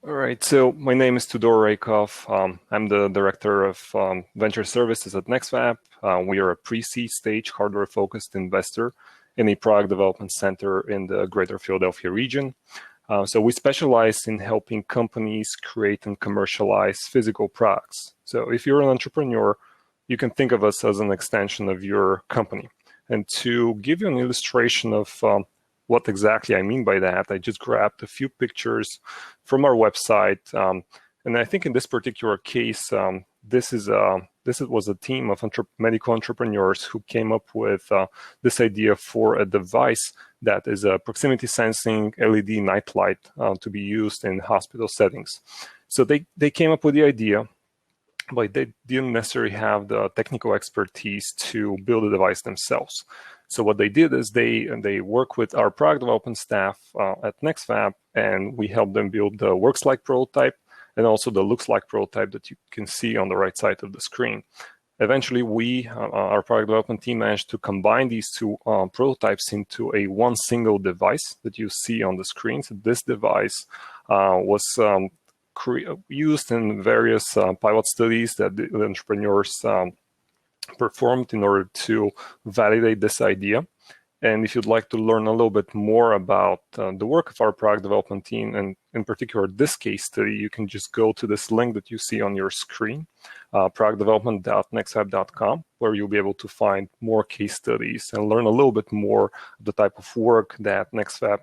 All right, so my name is Tudor Raykov. I'm the Director of Venture Services at NextFab. We are a pre-seed stage hardware-focused investor in a product development center in the greater Philadelphia region. So we specialize in helping companies create and commercialize physical products. So if you're an entrepreneur, you can think of us as an extension of your company. And to give you an illustration of what exactly I mean by that, I just grabbed a few pictures from our website. And I think in this particular case, this was a team of medical entrepreneurs who came up with this idea for a device that is a proximity sensing LED nightlight to be used in hospital settings. So they came up with the idea, but they didn't necessarily have the technical expertise to build a device themselves. So what they did is they work with our product development staff at NextFab, and we help them build the works-like prototype and also the looks-like prototype that you can see on the right side of the screen. Eventually, our product development team managed to combine these two prototypes into a one single device that you see on the screen. So this device was used in various pilot studies that the entrepreneurs performed in order to validate this idea. And if you'd like to learn a little bit more about the work of our product development team, and in particular this case study, you can just go to this link that you see on your screen, productdevelopment.nextfab.com, where you'll be able to find more case studies and learn a little bit more of the type of work that NextFab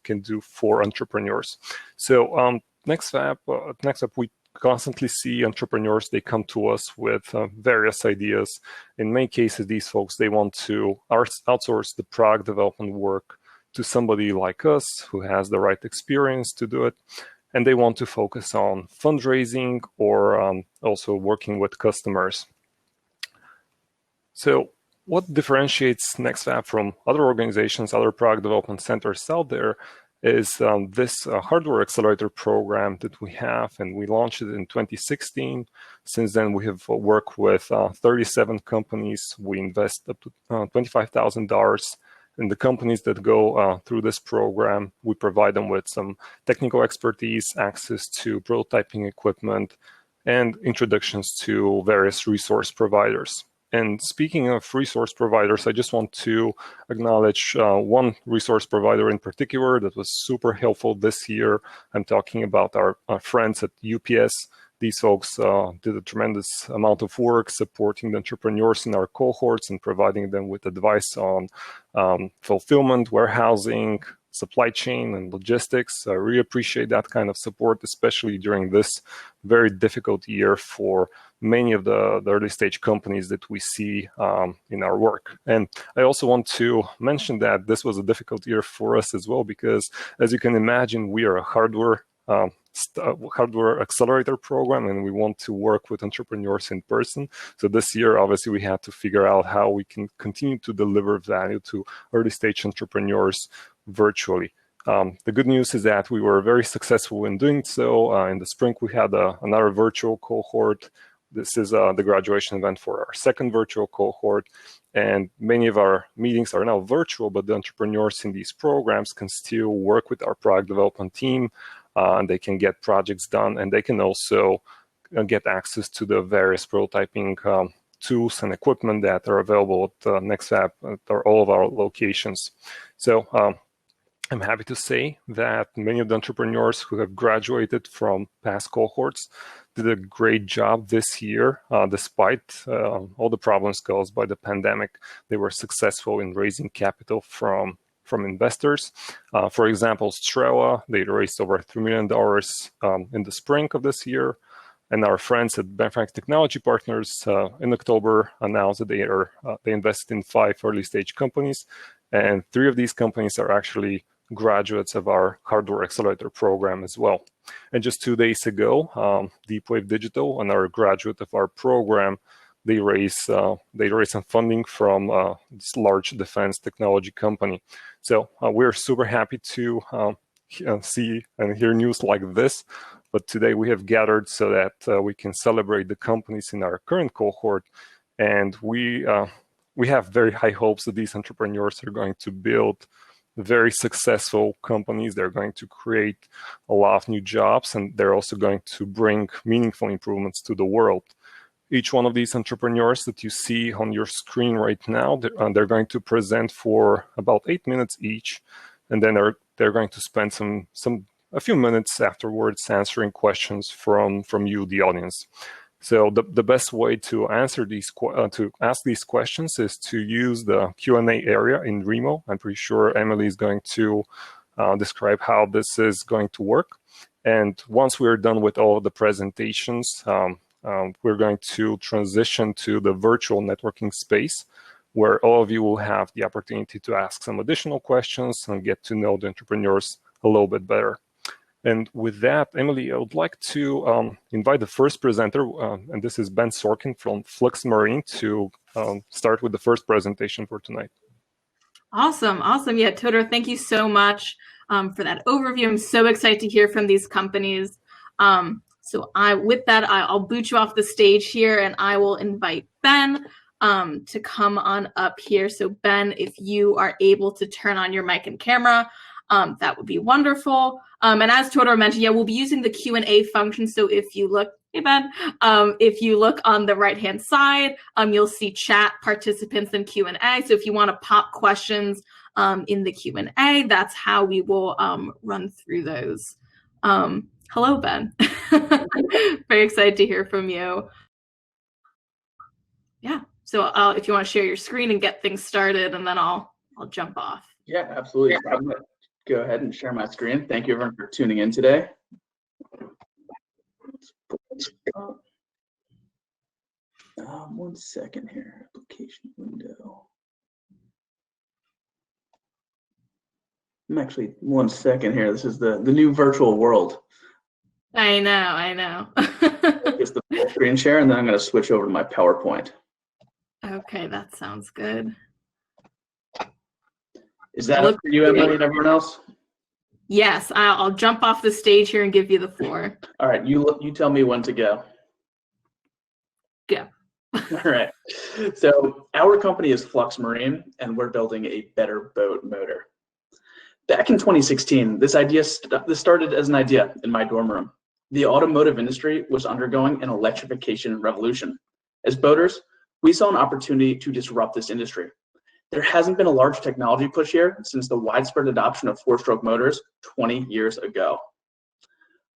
can do for entrepreneurs. So NextFab, we constantly see entrepreneurs, they come to us with various ideas. In many cases, these folks, they want to outsource the product development work to somebody like us who has the right experience to do it. And they want to focus on fundraising or also working with customers. So what differentiates NextFab from other organizations, other product development centers out there, is this hardware accelerator program that we have, and we launched it in 2016. Since then, we have worked with 37 companies. We invest up to $25,000 in the companies that go through this program. We provide them with some technical expertise, access to prototyping equipment, and introductions to various resource providers. And speaking of resource providers, I just want to acknowledge one resource provider in particular that was super helpful this year. I'm talking about our friends at UPS. These folks did a tremendous amount of work supporting the entrepreneurs in our cohorts and providing them with advice on fulfillment, warehousing, supply chain, and logistics. I really appreciate that kind of support, especially during this very difficult year for many of the early stage companies that we see in our work. And I also want to mention that this was a difficult year for us as well, because as you can imagine, we are a hardware accelerator program, and we want to work with entrepreneurs in person. So this year, obviously, we had to figure out how we can continue to deliver value to early stage entrepreneurs virtually. The good news is that we were very successful in doing so. In the spring, we had another virtual cohort. This is the graduation event for our second virtual cohort. And many of our meetings are now virtual, but the entrepreneurs in these programs can still work with our product development team, and they can get projects done, and they can also get access to the various prototyping tools and equipment that are available at NextFab at all of our locations. So I'm happy to say that many of the entrepreneurs who have graduated from past cohorts did a great job this year. Despite all the problems caused by the pandemic, they were successful in raising capital from investors. For example, Strela, they raised over $3 million in the spring of this year. And our friends at Benfrank Technology Partners in October announced that they invested in 5 early stage companies. And 3 of these companies are actually graduates of our hardware accelerator program as well. And just 2 days ago, Deepwave Digital, another graduate of our program, they raised some funding from this large defense technology company. So we're super happy to see and hear news like this. But today we have gathered so that we can celebrate the companies in our current cohort, and we have very high hopes that these entrepreneurs are going to build very successful companies. They're going to create a lot of new jobs, and they're also going to bring meaningful improvements to the world. Each one of these entrepreneurs that you see on your screen right now, they're going to present for about 8 minutes each, and then they're going to spend a few minutes afterwards answering questions from you, the audience. So the best way to answer to ask these questions is to use the Q&A area in Remo. I'm pretty sure Emily is going to describe how this is going to work. And once we're done with all of the presentations, we're going to transition to the virtual networking space, where all of you will have the opportunity to ask some additional questions and get to know the entrepreneurs a little bit better. And with that, Emily, I would like to invite the first presenter, and this is Ben Sorkin from Flux Marine, to start with the first presentation for tonight. Awesome. Yeah, Todor, thank you so much for that overview. I'm so excited to hear from these companies. With that, I'll boot you off the stage here, and I will invite Ben to come on up here. So Ben, if you are able to turn on your mic and camera, that would be wonderful. And as Todor mentioned, we'll be using the Q&A function. So if you look, hey Ben, if you look on the right-hand side, you'll see chat, participants, and Q&A. So if you want to pop questions in the Q&A, that's how we will run through those. Hello, Ben. Very excited to hear from you. Yeah. So if you want to share your screen and get things started, and then I'll jump off. Yeah, absolutely. I'm going to go ahead and share my screen. Thank you everyone for tuning in today. One second here. Application window. I'm actually 1 second here. This is the new virtual world. I know. Just the full screen share, and then I'm going to switch over to my PowerPoint. Okay, that sounds good. Is that up for you, Emily, and everyone else? Yes, I'll jump off the stage here and give you the floor. All right, you tell me when to go. Go. All right. So our company is Flux Marine, and we're building a better boat motor. Back in 2016, this started as an idea in my dorm room. The automotive industry was undergoing an electrification revolution. As boaters, we saw an opportunity to disrupt this industry. There hasn't been a large technology push here since the widespread adoption of four-stroke motors 20 years ago.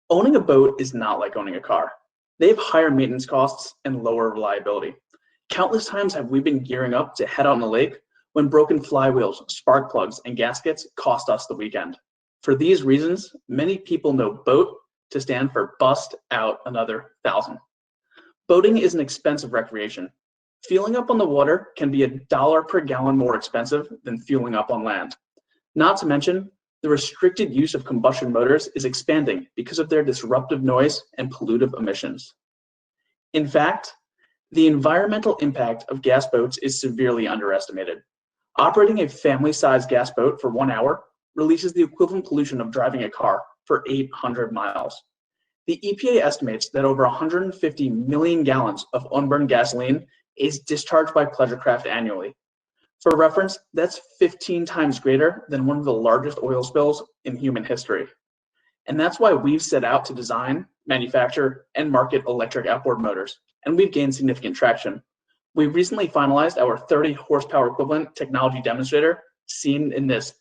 Owning a boat is not like owning a car. They have higher maintenance costs and lower reliability. Countless times have we been gearing up to head out on the lake when broken flywheels, spark plugs, and gaskets cost us the weekend. For these reasons, many people know BOAT to stand for bust out another 1,000. Boating is an expensive recreation. Fueling up on the water can be $1 per gallon more expensive than fueling up on land. Not to mention, the restricted use of combustion motors is expanding because of their disruptive noise and pollutive emissions. In fact, the environmental impact of gas boats is severely underestimated. Operating a family-sized gas boat for 1 hour releases the equivalent pollution of driving a car for 800 miles. The EPA estimates that over 150 million gallons of unburned gasoline is discharged by pleasure craft annually. For reference, that's 15 times greater than one of the largest oil spills in human history. And that's why we've set out to design, manufacture, and market electric outboard motors, and we've gained significant traction. We recently finalized our 30 horsepower equivalent technology demonstrator seen in this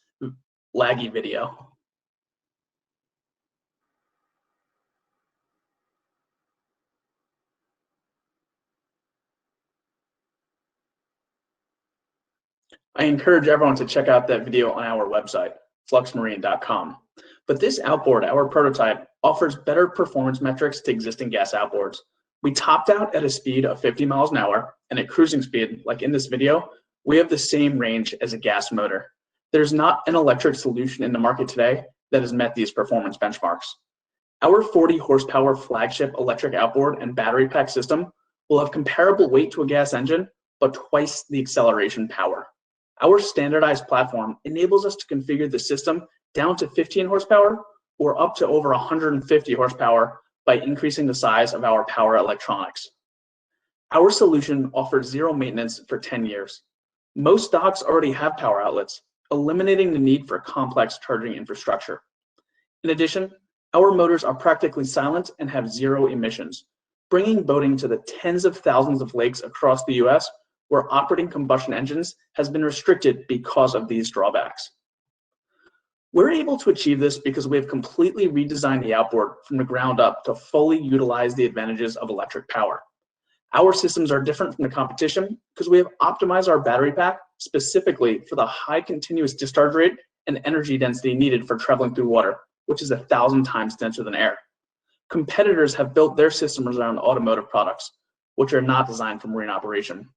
laggy video. I encourage everyone to check out that video on our website, fluxmarine.com. But this outboard, our prototype, offers better performance metrics to existing gas outboards. We topped out at a speed of 50 miles an hour, and at cruising speed, like in this video, we have the same range as a gas motor. There's not an electric solution in the market today that has met these performance benchmarks. Our 40 horsepower flagship electric outboard and battery pack system will have comparable weight to a gas engine, but twice the acceleration power. Our standardized platform enables us to configure the system down to 15 horsepower or up to over 150 horsepower by increasing the size of our power electronics. Our solution offers zero maintenance for 10 years. Most docks already have power outlets, eliminating the need for complex charging infrastructure. In addition, our motors are practically silent and have zero emissions, bringing boating to the tens of thousands of lakes across the US where operating combustion engines has been restricted because of these drawbacks. We're able to achieve this because we have completely redesigned the outboard from the ground up to fully utilize the advantages of electric power. Our systems are different from the competition because we have optimized our battery pack specifically for the high continuous discharge rate and energy density needed for traveling through water, which is 1,000 times denser than air. Competitors have built their systems around automotive products, which are not designed for marine operation.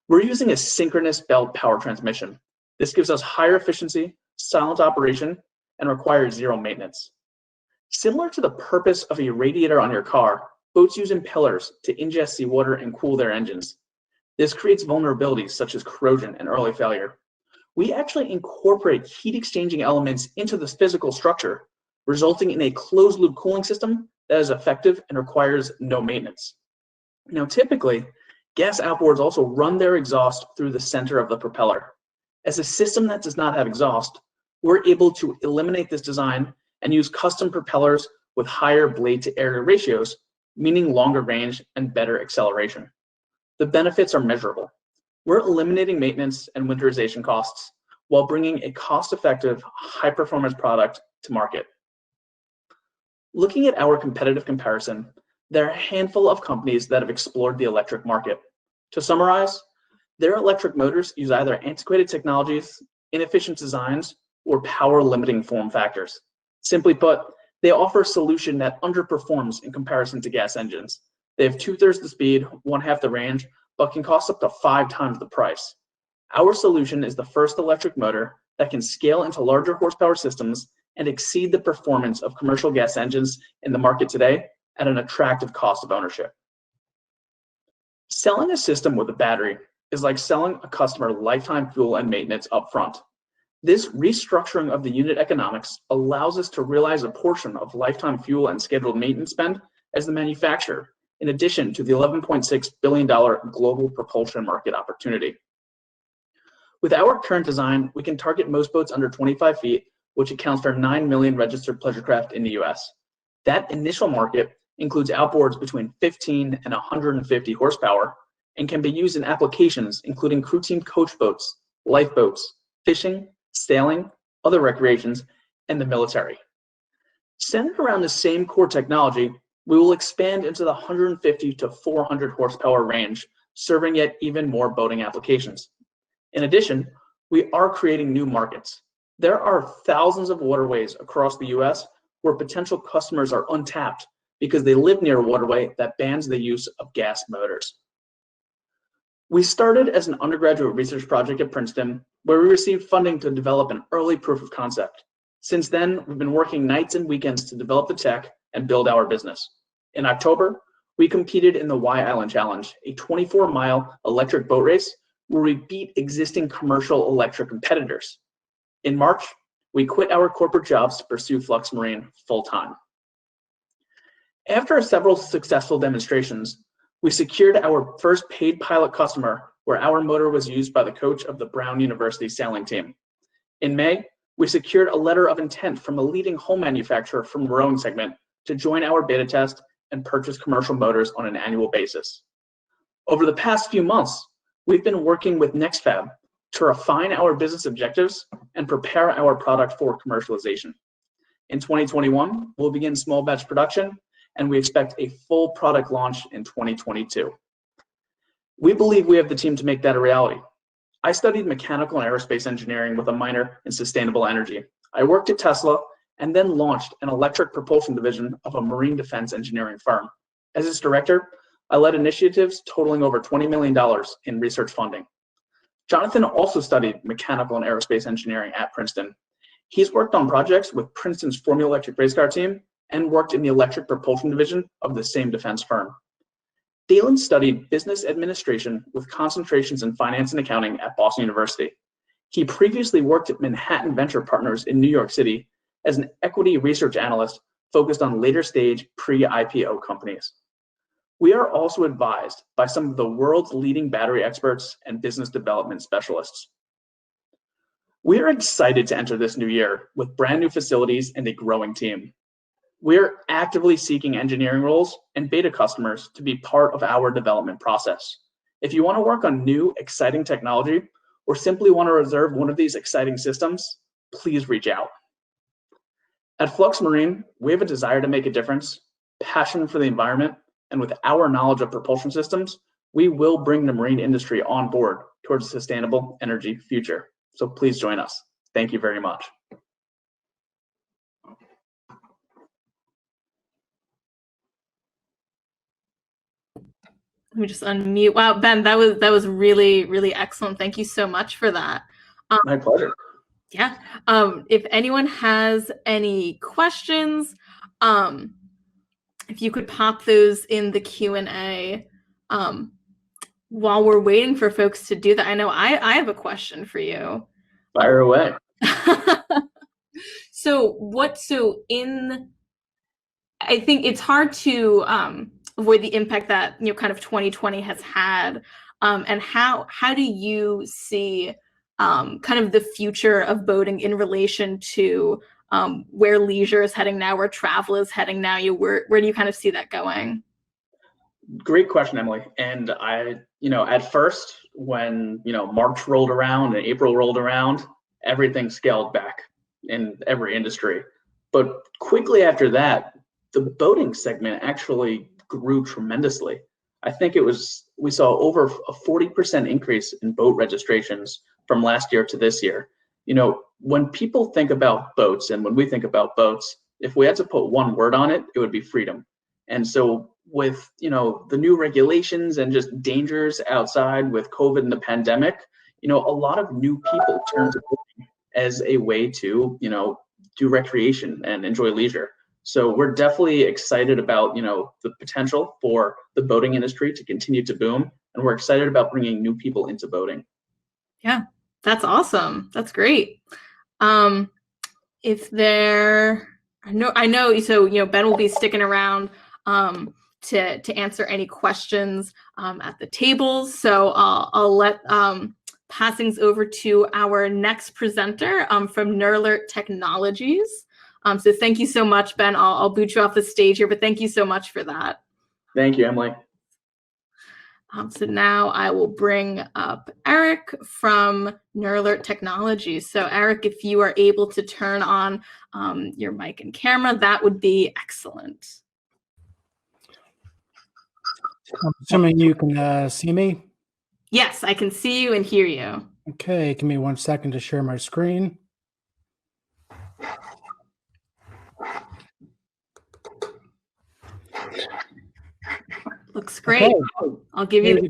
We're using a synchronous belt power transmission. This gives us higher efficiency, silent operation, and requires zero maintenance. Similar to the purpose of a radiator on your car, boats use impellers to ingest seawater and cool their engines. This creates vulnerabilities such as corrosion and early failure. We actually incorporate heat exchanging elements into this physical structure, resulting in a closed loop cooling system that is effective and requires no maintenance. Now, typically, gas outboards also run their exhaust through the center of the propeller. As a system that does not have exhaust, we're able to eliminate this design and use custom propellers with higher blade to area ratios, meaning longer range and better acceleration. The benefits are measurable. We're eliminating maintenance and winterization costs while bringing a cost-effective, high-performance product to market. Looking at our competitive comparison, there are a handful of companies that have explored the electric market. To summarize, their electric motors use either antiquated technologies, inefficient designs, or power-limiting form factors. Simply put, they offer a solution that underperforms in comparison to gas engines. They have 2/3 the speed, 1/2 the range, but can cost up to 5 times the price. Our solution is the first electric motor that can scale into larger horsepower systems and exceed the performance of commercial gas engines in the market today at an attractive cost of ownership. Selling a system with a battery is like selling a customer lifetime fuel and maintenance upfront. This restructuring of the unit economics allows us to realize a portion of lifetime fuel and scheduled maintenance spend as the manufacturer, in addition to the $11.6 billion global propulsion market opportunity. With our current design, we can target most boats under 25 feet, which accounts for 9 million registered pleasure craft in the US. That initial market includes outboards between 15 and 150 horsepower and can be used in applications including crew team coach boats, lifeboats, fishing, sailing, other recreations, and the military. Centered around the same core technology, we will expand into the 150 to 400 horsepower range, serving yet even more boating applications. In addition, we are creating new markets. There are thousands of waterways across the US where potential customers are untapped because they live near a waterway that bans the use of gas motors. We started as an undergraduate research project at Princeton, where we received funding to develop an early proof of concept. Since then, we've been working nights and weekends to develop the tech and build our business. In October, we competed in the Y Island Challenge, a 24-mile electric boat race where we beat existing commercial electric competitors. In March, we quit our corporate jobs to pursue Flux Marine full-time. After several successful demonstrations, we secured our first paid pilot customer where our motor was used by the coach of the Brown University sailing team. In May, we secured a letter of intent from a leading home manufacturer from the rowing segment to join our beta test and purchase commercial motors on an annual basis. Over the past few months, we've been working with NextFab to refine our business objectives and prepare our product for commercialization. In 2021, we'll begin small batch production, and we expect a full product launch in 2022. We believe we have the team to make that a reality. I studied mechanical and aerospace engineering with a minor in sustainable energy. I worked at Tesla and then launched an electric propulsion division of a marine defense engineering firm. As its director, I led initiatives totaling over $20 million in research funding. Jonathan also studied mechanical and aerospace engineering at Princeton. He's worked on projects with Princeton's Formula Electric race car team and worked in the electric propulsion division of the same defense firm. Dalen studied business administration with concentrations in finance and accounting at Boston University. He previously worked at Manhattan Venture Partners in New York City as an equity research analyst focused on later stage pre-IPO companies. We are also advised by some of the world's leading battery experts and business development specialists. We're excited to enter this new year with brand new facilities and a growing team. We're actively seeking engineering roles and beta customers to be part of our development process. If you want to work on new, exciting technology, or simply want to reserve one of these exciting systems, please reach out. At Flux Marine, we have a desire to make a difference, passion for the environment, and with our knowledge of propulsion systems, we will bring the marine industry on board towards a sustainable energy future. So please join us. Thank you very much. Let me just unmute. Wow, Ben, that was really, really excellent. Thank you so much for that. My pleasure. Yeah. If anyone has any questions, if you could pop those in the Q&A while we're waiting for folks to do that. I know I have a question for you. Fire away. I think it's hard to avoid the impact that kind of 2020 has had, and how do you see kind of the future of boating in relation to where leisure is heading now, where travel is heading now? Where do you kind of see that going? Great question, Emily. And at first, when March rolled around and April rolled around, everything scaled back in every industry. But quickly after that, the boating segment actually grew tremendously. I think we saw over a 40% increase in boat registrations from last year to this year. When people think about boats, and when we think about boats, if we had to put one word on it, it would be freedom. And so with the new regulations and just dangers outside with COVID and the pandemic, a lot of new people turn to boating as a way to do recreation and enjoy leisure. So we're definitely excited about the potential for the boating industry to continue to boom, and we're excited about bringing new people into boating. Yeah, that's awesome. That's great. If there, I know. So Ben will be sticking around to answer any questions at the tables. So I'll let passings over to our next presenter from Neuralert Technologies. So thank you so much, Ben. I'll boot you off the stage here, but thank you so much for that. Thank you, Emily. So now I will bring up Eric from Neuralert Technologies. So Eric, if you are able to turn on your mic and camera, that would be excellent. I'm assuming you can see me? Yes, I can see you and hear you. Okay, give me 1 second to share my screen. Looks great. Okay. I'll give you the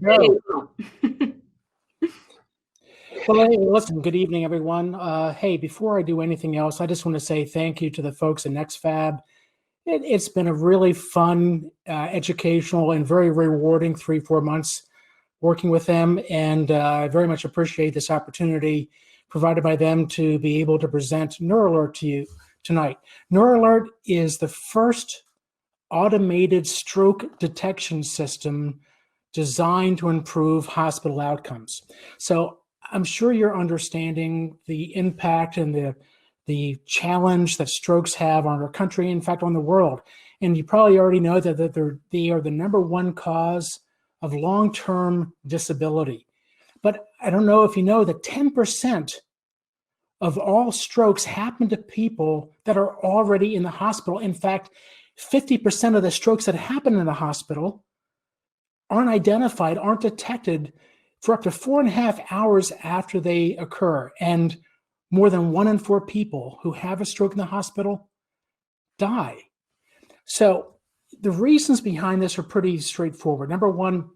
Well, hey, listen, good evening, everyone. Hey, before I do anything else, I just want to say thank you to the folks at NextFab. It's been a really fun, educational, and very rewarding 3-4 months working with them, and I very much appreciate this opportunity provided by them to be able to present Neuralert to you tonight. Neuralert is the first automated stroke detection system designed to improve hospital outcomes. So I'm sure you're understanding the impact and the challenge that strokes have on our country, in fact, on the world. And you probably already know that they are the #1 cause of long-term disability. But I don't know if you know that 10% of all strokes happen to people that are already in the hospital. In fact, 50% of the strokes that happen in the hospital aren't identified, aren't detected for up to 4.5 hours after they occur. And more than 1 in 4 people who have a stroke in the hospital die. So the reasons behind this are pretty straightforward. #1,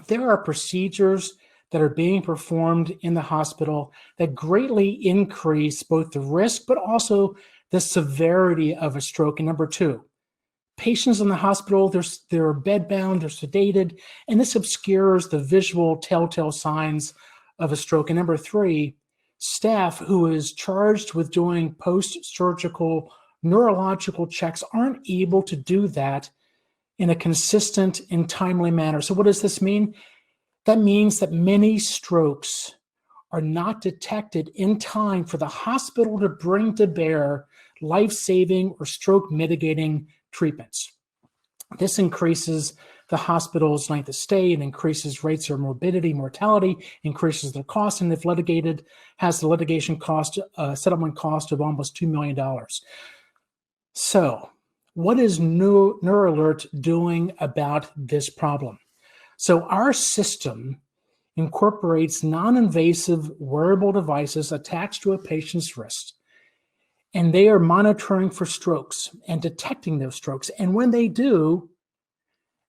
there are procedures that are being performed in the hospital that greatly increase both the risk but also the severity of a stroke. And #2, patients in the hospital, they're bedbound, they're sedated, and this obscures the visual telltale signs of a stroke. And #3, staff who is charged with doing post-surgical neurological checks aren't able to do that in a consistent and timely manner. So what does this mean? That means that many strokes are not detected in time for the hospital to bring to bear life-saving or stroke mitigating treatments. This increases the hospital's length of stay and increases rates of morbidity, mortality, increases their cost, and if litigated, has the litigation cost, settlement cost of almost $2 million. So what is Neuralert doing about this problem? So our system incorporates non-invasive wearable devices attached to a patient's wrist, and they are monitoring for strokes and detecting those strokes. And when they do,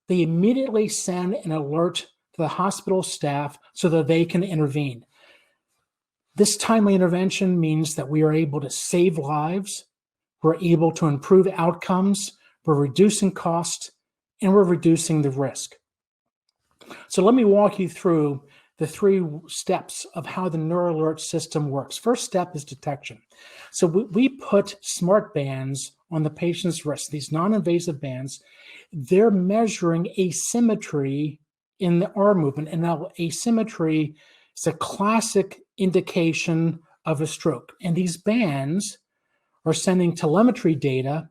they immediately send an alert to the hospital staff so that they can intervene. This timely intervention means that we are able to save lives, we're able to improve outcomes, we're reducing costs, and we're reducing the risk. So let me walk you through the 3 steps of how the Neuralert system works. First step is detection. So we put smart bands on the patient's wrist, these non-invasive bands. They're measuring asymmetry in the arm movement. And now asymmetry is a classic indication of a stroke. And these bands are sending telemetry data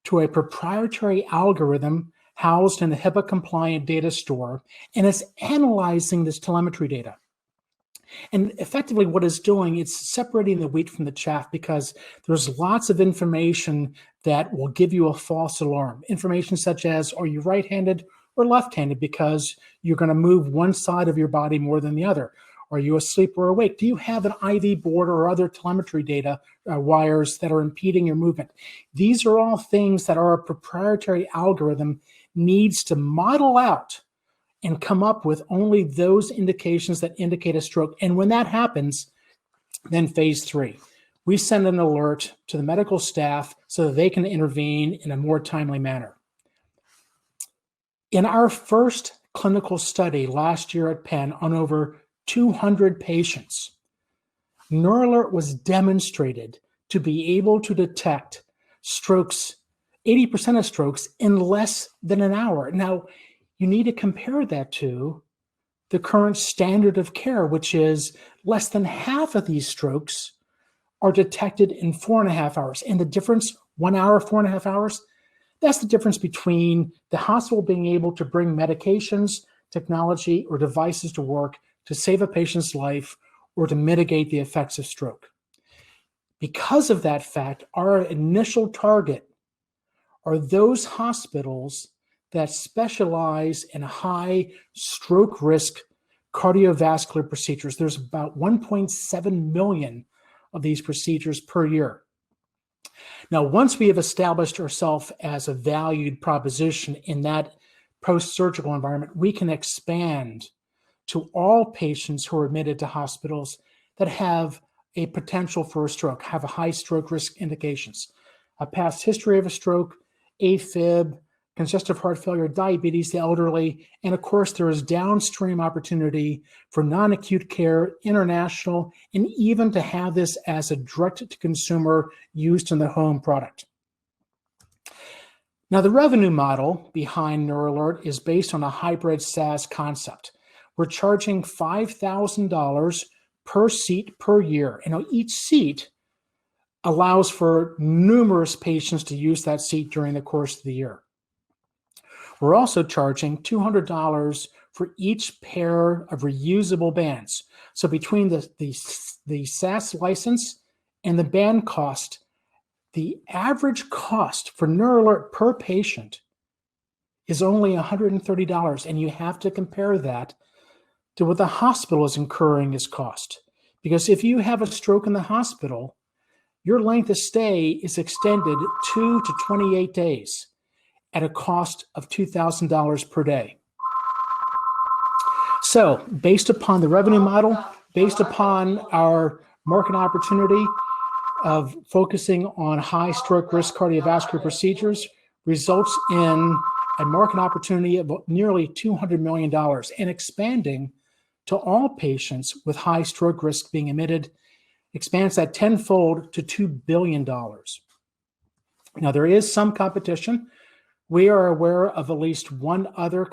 to a proprietary algorithm housed in a HIPAA-compliant data store, and it's analyzing this telemetry data. And effectively what it's doing, it's separating the wheat from the chaff, because there's lots of information that will give you a false alarm. Information such as, are you right-handed or left-handed, because you're going to move one side of your body more than the other. Are you asleep or awake? Do you have an IV board or other telemetry data wires that are impeding your movement? These are all things that our proprietary algorithm needs to model out and come up with only those indications that indicate a stroke. And when that happens, then phase 3, we send an alert to the medical staff so that they can intervene in a more timely manner. In our first clinical study last year at Penn on over 200 patients, Neuralert was demonstrated to be able to detect strokes, 80% of strokes, in less than an hour. Now, you need to compare that to the current standard of care, which is less than half of these strokes are detected in 4.5 hours. And the difference, 1 hour, 4.5 hours, that's the difference between the hospital being able to bring medications, technology, or devices to work to save a patient's life or to mitigate the effects of stroke. Because of that fact, our initial target are those hospitals that specialize in high stroke risk cardiovascular procedures. There's about 1.7 million of these procedures per year. Now, once we have established ourselves as a valued proposition in that post-surgical environment, we can expand to all patients who are admitted to hospitals that have a potential for a stroke, have a high stroke risk indications, a past history of a stroke, AFib, congestive heart failure, diabetes, the elderly, and of course there is downstream opportunity for non-acute care, international, and even to have this as a direct-to-consumer used in the home product. Now, the revenue model behind Neuralert is based on a hybrid SaaS concept. We're charging $5,000 per seat per year. And each seat allows for numerous patients to use that seat during the course of the year. We're also charging $200 for each pair of reusable bands. So between the SaaS license and the band cost, the average cost for Neuralert per patient is only $130. And you have to compare that to what the hospital is incurring as cost. Because if you have a stroke in the hospital, your length of stay is extended 2 to 28 days at a cost of $2,000 per day. So based upon the revenue model, based upon our market opportunity of focusing on high stroke risk cardiovascular procedures, results in a market opportunity of nearly $200 million and expanding to all patients with high stroke risk being admitted, expands that tenfold to $2 billion. Now, there is some competition. We are aware of at least one other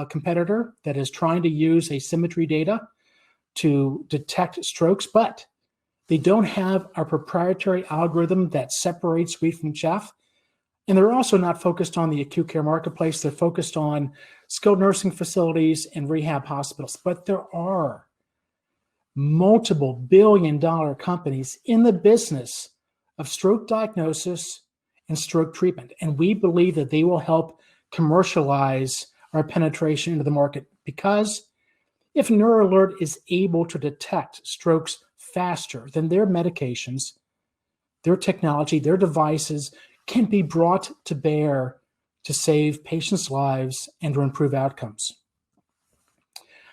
competitor that is trying to use asymmetry data to detect strokes, but they don't have our proprietary algorithm that separates wheat from chaff. And they're also not focused on the acute care marketplace. They're focused on skilled nursing facilities and rehab hospitals. But there are multiple billion-dollar companies in the business of stroke diagnosis and stroke treatment. And we believe that they will help commercialize our penetration into the market, because if Neuralert is able to detect strokes faster, then their medications, their technology, their devices can be brought to bear to save patients' lives and to improve outcomes.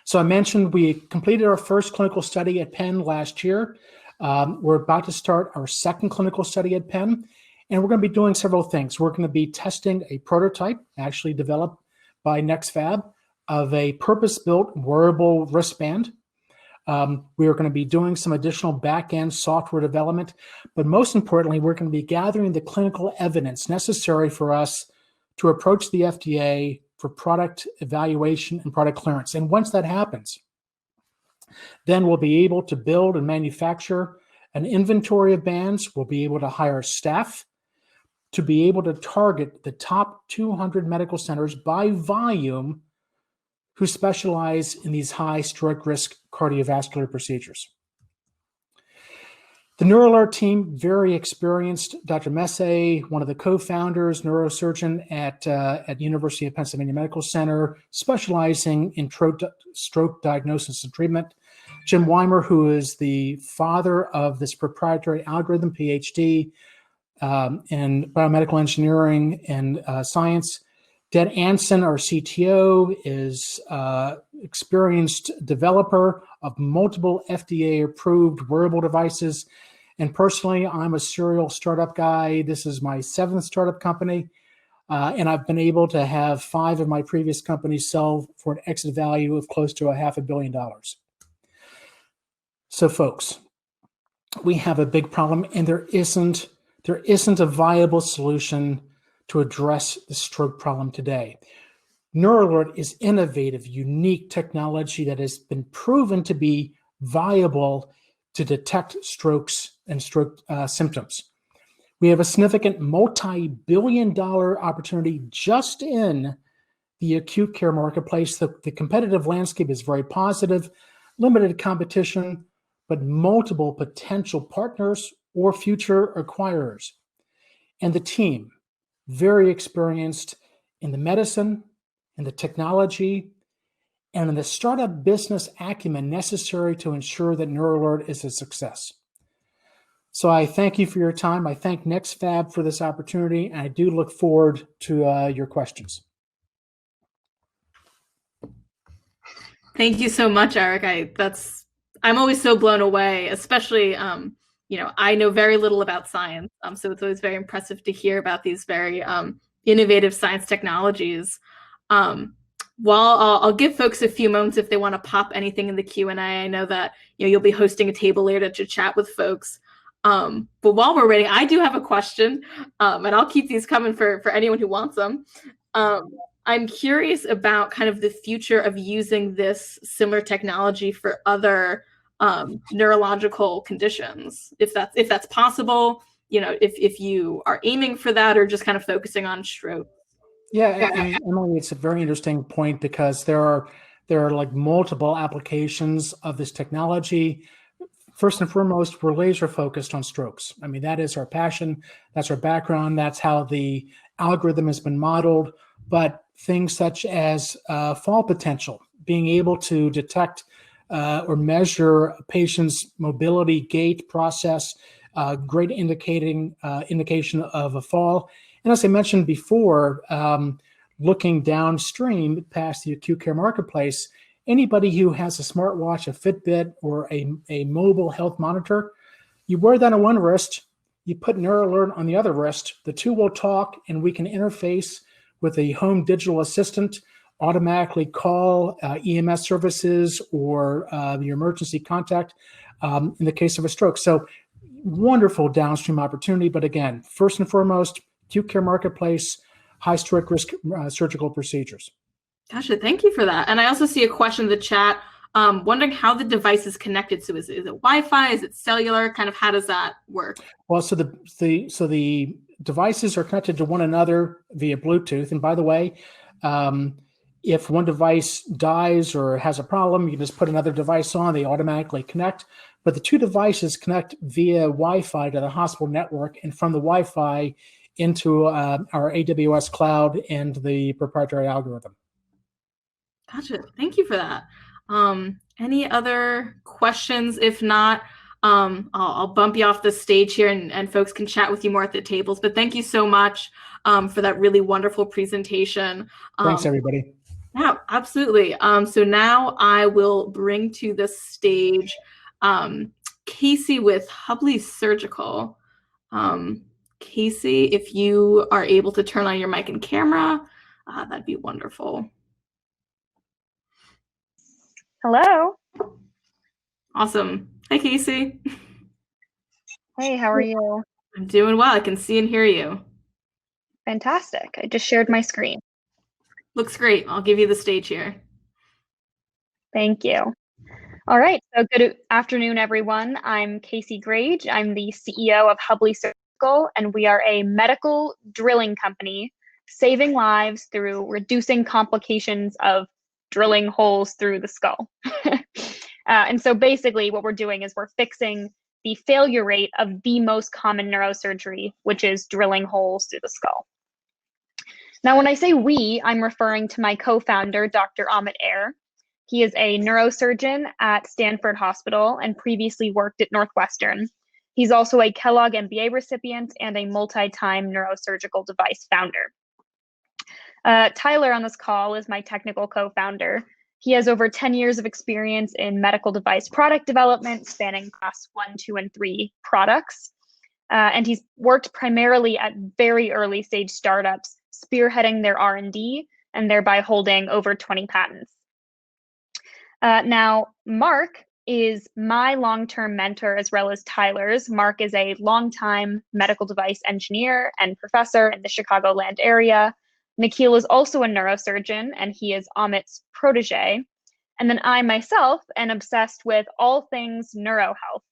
So I mentioned we completed our first clinical study at Penn last year. We're about to start our second clinical study at Penn, and we're going to be doing several things. We're going to be testing a prototype, actually developed by NextFab, of a purpose-built wearable wristband. We are going to be doing some additional back-end software development, but most importantly, we're going to be gathering the clinical evidence necessary for us to approach the FDA for product evaluation and product clearance. And once that happens, then we'll be able to build and manufacture an inventory of bands. We'll be able to hire staff to be able to target the top 200 medical centers by volume who specialize in these high stroke risk cardiovascular procedures. The Neuralert team, very experienced. Dr. Messe, one of the co-founders, neurosurgeon at University of Pennsylvania Medical Center, specializing in stroke diagnosis and treatment. Jim Weimer, who is the father of this proprietary algorithm, PhD in biomedical engineering and science. Deb Anson, our CTO, is experienced developer of multiple FDA-approved wearable devices. And personally, I'm a serial startup guy. This is my 7th startup company. And I've been able to have 5 of my previous companies sell for an exit value of close to $500 million. So folks, we have a big problem, and there isn't a viable solution to address the stroke problem today. Neuralert is innovative, unique technology that has been proven to be viable to detect strokes and stroke symptoms. We have a significant multi-billion-dollar opportunity just in the acute care marketplace. The competitive landscape is very positive, limited competition, but multiple potential partners or future acquirers. And the team, very experienced in the medicine, in the technology, and in the startup business acumen necessary to ensure that Neuralert is a success. So I thank you for your time. I thank NextFab for this opportunity, and I do look forward to your questions. Thank you so much, Eric. I'm always so blown away, especially I know very little about science, so it's always very impressive to hear about these very innovative science technologies. While I'll give folks a few moments if they want to pop anything in the Q&A. I know that you'll be hosting a table later to chat with folks. But while we're waiting, I do have a question, and I'll keep these coming for anyone who wants them. I'm curious about kind of the future of using this similar technology for other neurological conditions, if that's possible, if you are aiming for that or just kind of focusing on stroke. Yeah, and Emily, it's a very interesting point because there are like multiple applications of this technology. First and foremost, we're laser focused on strokes. I mean, that is our passion, that's our background, that's how the algorithm has been modeled. But things such as fall potential, being able to detect or measure a patient's mobility, gait, process, great indication of a fall. And as I mentioned before, looking downstream past the acute care marketplace, anybody who has a smartwatch, a Fitbit, or a mobile health monitor, you wear that on one wrist, you put Neuralert on the other wrist, the two will talk, and we can interface with a home digital assistant, automatically call EMS services or your emergency contact in the case of a stroke. So wonderful downstream opportunity. But again, first and foremost, acute care marketplace, high stroke risk surgical procedures. Gotcha. Thank you for that. And I also see a question in the chat Wondering how the device is connected. So is it Wi-Fi? Is it cellular? Kind of how does that work? Well, so the devices are connected to one another via Bluetooth. And by the way, if one device dies or has a problem, you can just put another device on, they automatically connect. But the two devices connect via Wi-Fi to the hospital network, and from the Wi-Fi into our AWS cloud and the proprietary algorithm. Gotcha. Thank you for that. Any other questions? If not, I'll bump you off the stage here, and folks can chat with you more at the tables. But thank you so much for that really wonderful presentation. Thanks, everybody. Yeah, absolutely. So now I will bring to the stage Casey with Hubley Surgical. Casey, if you are able to turn on your mic and camera, that'd be wonderful. Hello. Awesome. Hi, Casey. Hey, how are you? I'm doing well. I can see and hear you. Fantastic. I just shared my screen. Looks great. I'll give you the stage here. Thank you. All right. So good afternoon, everyone. I'm Casey Grage. I'm the CEO of Hubley Surgical, and we are a medical drilling company saving lives through reducing complications of drilling holes through the skull. And so basically what we're doing is we're fixing the failure rate of the most common neurosurgery, which is drilling holes through the skull. Now, when I say we, I'm referring to my co-founder, Dr. Amit Air. He is a neurosurgeon at Stanford Hospital and previously worked at Northwestern. He's also a Kellogg MBA recipient and a multi-time neurosurgical device founder. Tyler on this call is my technical co-founder. He has over 10 years of experience in medical device product development, spanning class 1, 2, and 3 products. And he's worked primarily at very early stage startups, spearheading their R&D and thereby holding over 20 patents. Now, Mark is my long-term mentor as well as Tyler's. Mark is a longtime medical device engineer and professor in the Chicagoland area. Nikhil is also a neurosurgeon, and he is Amit's protege. And then I myself am obsessed with all things neurohealth.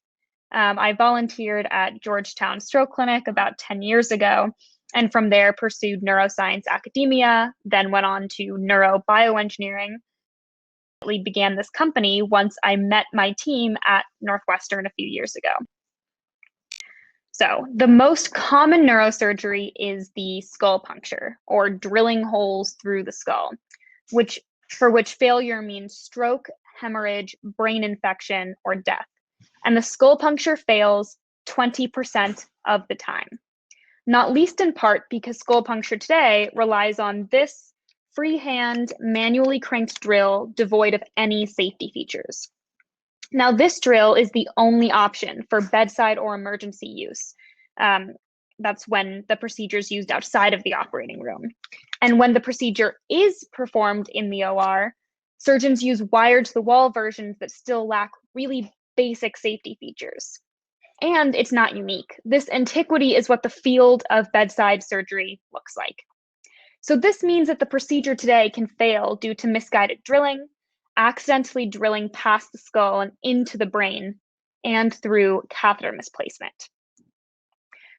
I volunteered at Georgetown Stroke Clinic about 10 years ago, and from there pursued neuroscience academia, then went on to neurobioengineering. Began this company once I met my team at Northwestern a few years ago. So the most common neurosurgery is the skull puncture, or drilling holes through the skull, for which failure means stroke, hemorrhage, brain infection, or death. And the skull puncture fails 20% of the time, not least in part because skull puncture today relies on this freehand, manually cranked drill devoid of any safety features. Now, this drill is the only option for bedside or emergency use. That's when the procedure is used outside of the operating room. And when the procedure is performed in the OR, surgeons use wired-to-the-wall versions that still lack really basic safety features. And it's not unique. This antiquity is what the field of bedside surgery looks like. So this means that the procedure today can fail due to misguided drilling, accidentally drilling past the skull and into the brain, and through catheter misplacement.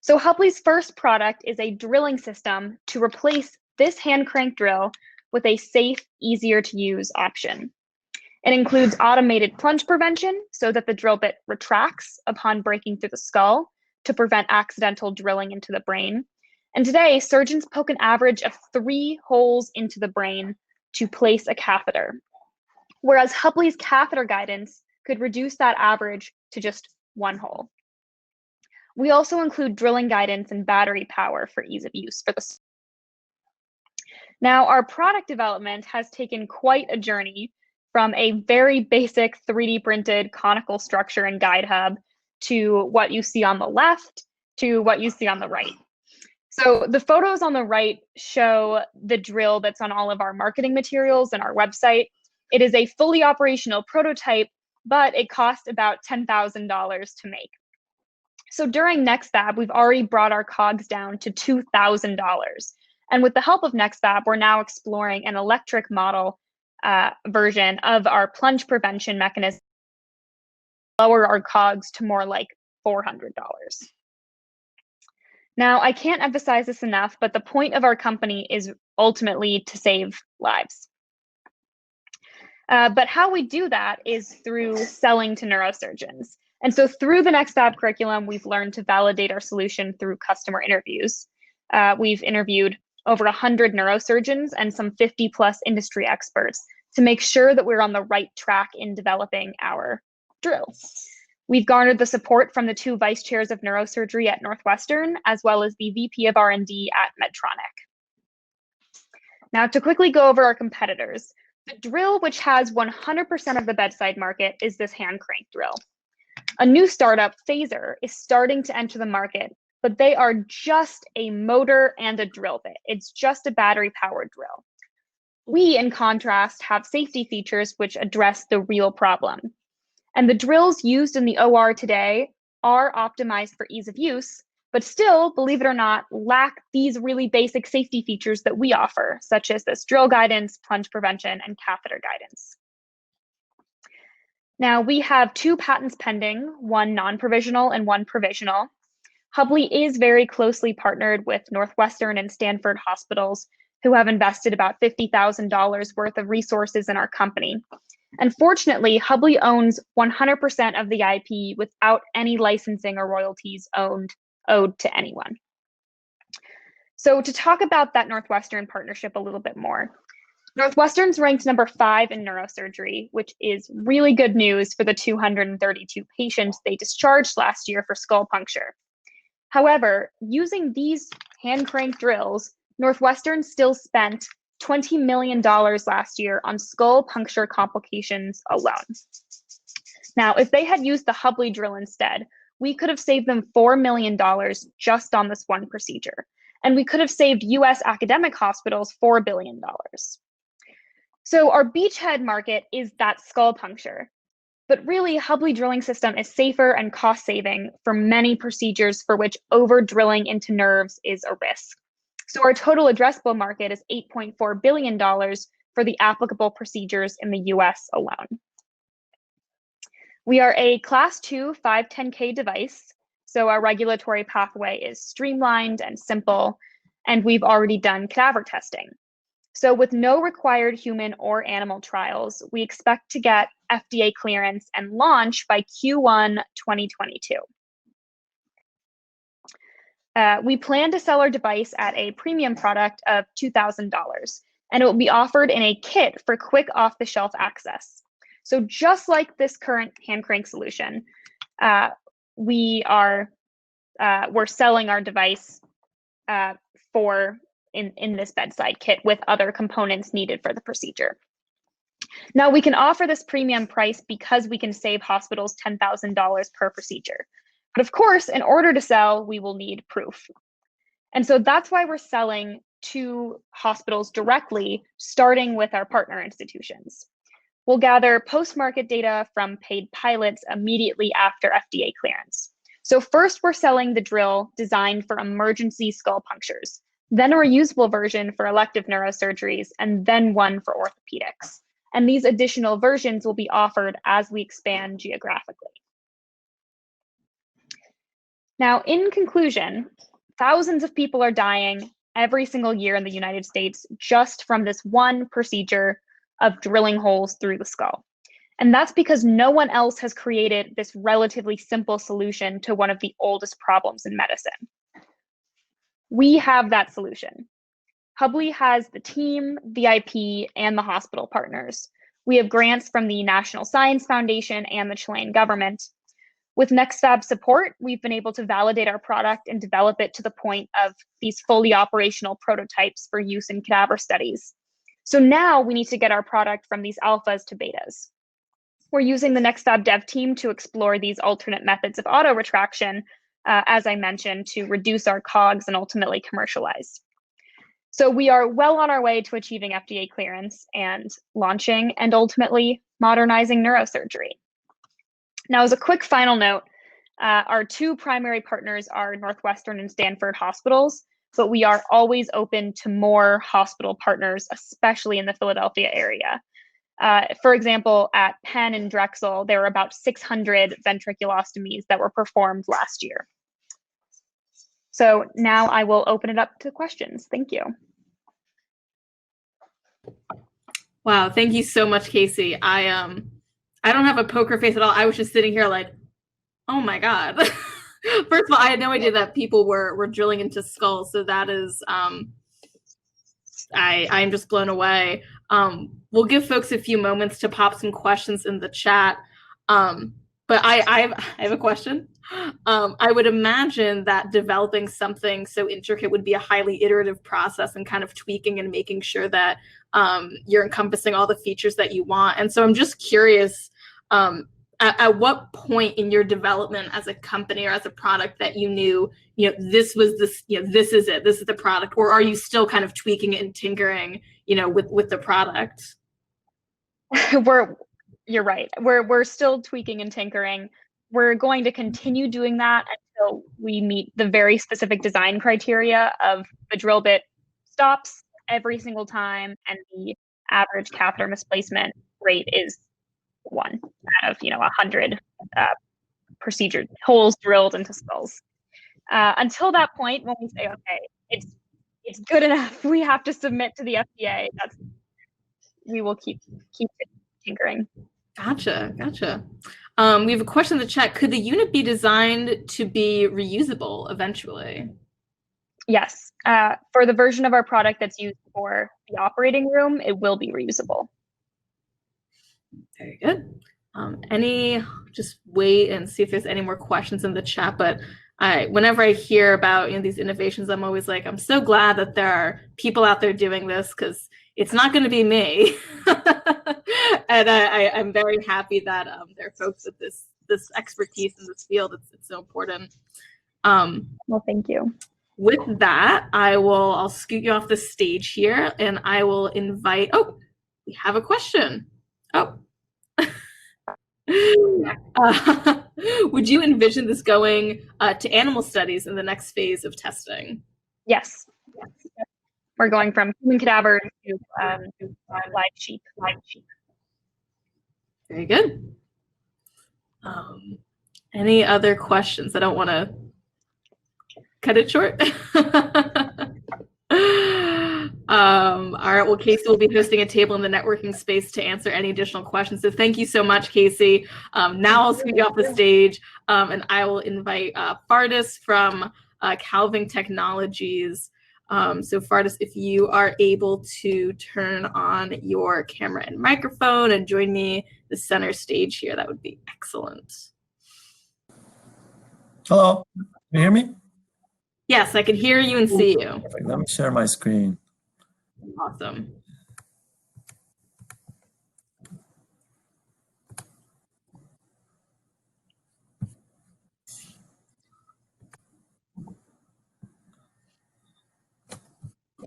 So Hubley's first product is a drilling system to replace this hand crank drill with a safe, easier to use option. It includes automated plunge prevention so that the drill bit retracts upon breaking through the skull to prevent accidental drilling into the brain. And today, surgeons poke an average of 3 holes into the brain to place a catheter, whereas Hubley's catheter guidance could reduce that average to just 1 hole. We also include drilling guidance and battery power for ease of use for this. Now, our product development has taken quite a journey from a very basic 3D printed conical structure and guide hub to what you see on the left to what you see on the right. So the photos on the right show the drill that's on all of our marketing materials and our website. It is a fully operational prototype, but it costs about $10,000 to make. So during NextFab, we've already brought our COGS down to $2,000. And with the help of NextFab, we're now exploring an electric model version of our plunge prevention mechanism, lower our COGS to more like $400. Now, I can't emphasize this enough, but the point of our company is ultimately to save lives. But how we do that is through selling to neurosurgeons. And so through the NextFab curriculum, we've learned to validate our solution through customer interviews. We've interviewed over 100 neurosurgeons and some 50 plus industry experts to make sure that we're on the right track in developing our drill. We've garnered the support from the 2 vice chairs of neurosurgery at Northwestern, as well as the VP of R&D at Medtronic. Now, to quickly go over our competitors, the drill, which has 100% of the bedside market, is this hand crank drill. A new startup, Phaser, is starting to enter the market, but they are just a motor and a drill bit. It's just a battery-powered drill. We, in contrast, have safety features which address the real problem. And the drills used in the OR today are optimized for ease of use, but still, believe it or not, lack these really basic safety features that we offer, such as this drill guidance, plunge prevention, and catheter guidance. Now, we have 2 patents pending, one non-provisional and one provisional. Hubley is very closely partnered with Northwestern and Stanford hospitals, who have invested about $50,000 worth of resources in our company. And fortunately, Hubley owns 100% of the IP without any licensing or royalties owed to anyone. So to talk about that Northwestern partnership a little bit more, Northwestern's ranked number 5 in neurosurgery, which is really good news for the 232 patients they discharged last year for skull puncture. However, using these hand crank drills, Northwestern still spent $20 million last year on skull puncture complications alone. Now, if they had used the Hubley drill instead, we could have saved them $4 million just on this one procedure. And we could have saved US academic hospitals $4 billion. So our beachhead market is that skull puncture. But really, Hubley drilling system is safer and cost saving for many procedures for which over drilling into nerves is a risk. So our total addressable market is $8.4 billion for the applicable procedures in the US alone. We are a Class 2 510K device, so our regulatory pathway is streamlined and simple, and we've already done cadaver testing. So with no required human or animal trials, we expect to get FDA clearance and launch by Q1 2022. We plan to sell our device at a premium product of $2,000, and it will be offered in a kit for quick off-the-shelf access. So just like this current hand crank solution, we're selling our device in this bedside kit with other components needed for the procedure. Now, we can offer this premium price because we can save hospitals $10,000 per procedure. But of course, in order to sell, we will need proof. And so that's why we're selling to hospitals directly, starting with our partner institutions. We'll gather post-market data from paid pilots immediately after FDA clearance. So first, we're selling the drill designed for emergency skull punctures, then a reusable version for elective neurosurgeries, and then one for orthopedics. And these additional versions will be offered as we expand geographically. Now, in conclusion, thousands of people are dying every single year in the United States just from this one procedure of drilling holes through the skull. And that's because no one else has created this relatively simple solution to one of the oldest problems in medicine. We have that solution. Hubley has the team, the IP, and the hospital partners. We have grants from the National Science Foundation and the Chilean government. With NextFab support, we've been able to validate our product and develop it to the point of these fully operational prototypes for use in cadaver studies. So now we need to get our product from these alphas to betas. We're using the NextFab dev team to explore these alternate methods of auto retraction, as I mentioned, to reduce our COGS and ultimately commercialize. So we are well on our way to achieving FDA clearance and launching and ultimately modernizing neurosurgery. Now, as a quick final note, our 2 primary partners are Northwestern and Stanford hospitals, but we are always open to more hospital partners, especially in the Philadelphia area. For example, at Penn and Drexel, there were about 600 ventriculostomies that were performed last year. So now I will open it up to questions. Thank you. Wow, thank you so much, Casey. I don't have a poker face at all. I was just sitting here like, oh my God. First of all, I had no idea that people were drilling into skulls. So that is, I'm just blown away. We'll give folks a few moments to pop some questions in the chat. But I have a question. I would imagine that developing something so intricate would be a highly iterative process and kind of tweaking and making sure that you're encompassing all the features that you want. And so I'm just curious, at what point in your development as a company or as a product that you knew, this was this, this is it, this is the product, or are you still kind of tweaking and tinkering, with the product? You're right. We're still tweaking and tinkering. We're going to continue doing that until we meet the very specific design criteria of the drill bit stops every single time and the average catheter misplacement rate is 1 out of 100 procedure holes drilled into skulls. Until that point, when we say, okay, it's good enough, we have to submit to the FDA. We will keep tinkering. Gotcha. We have a question in the chat. Could the unit be designed to be reusable eventually? Yes. For the version of our product that's used for the operating room, it will be reusable. Very good. Just wait and see if there's any more questions in the chat. But whenever I hear about these innovations, I'm always like, I'm so glad that there are people out there doing this, because it's not going to be me. And I'm very happy that there are folks with this expertise in this field. It's so important. Well, thank you. With that, I'll scoot you off the stage here, and I will invite. Oh, we have a question. Oh. Would you envision this going to animal studies in the next phase of testing? Yes. We're going from human cadavers to live sheep. Very good. Any other questions? I don't want to cut it short. All right, well, Casey will be hosting a table in the networking space to answer any additional questions. So thank you so much, Casey. Now I'll scoot you off the stage, and I will invite Fardis from Calving Technologies. So Fardis, if you are able to turn on your camera and microphone and join me the center stage here, that would be excellent. Hello, can you hear me? Yes, I can hear you and see you. Perfect. Let me share my screen. Awesome.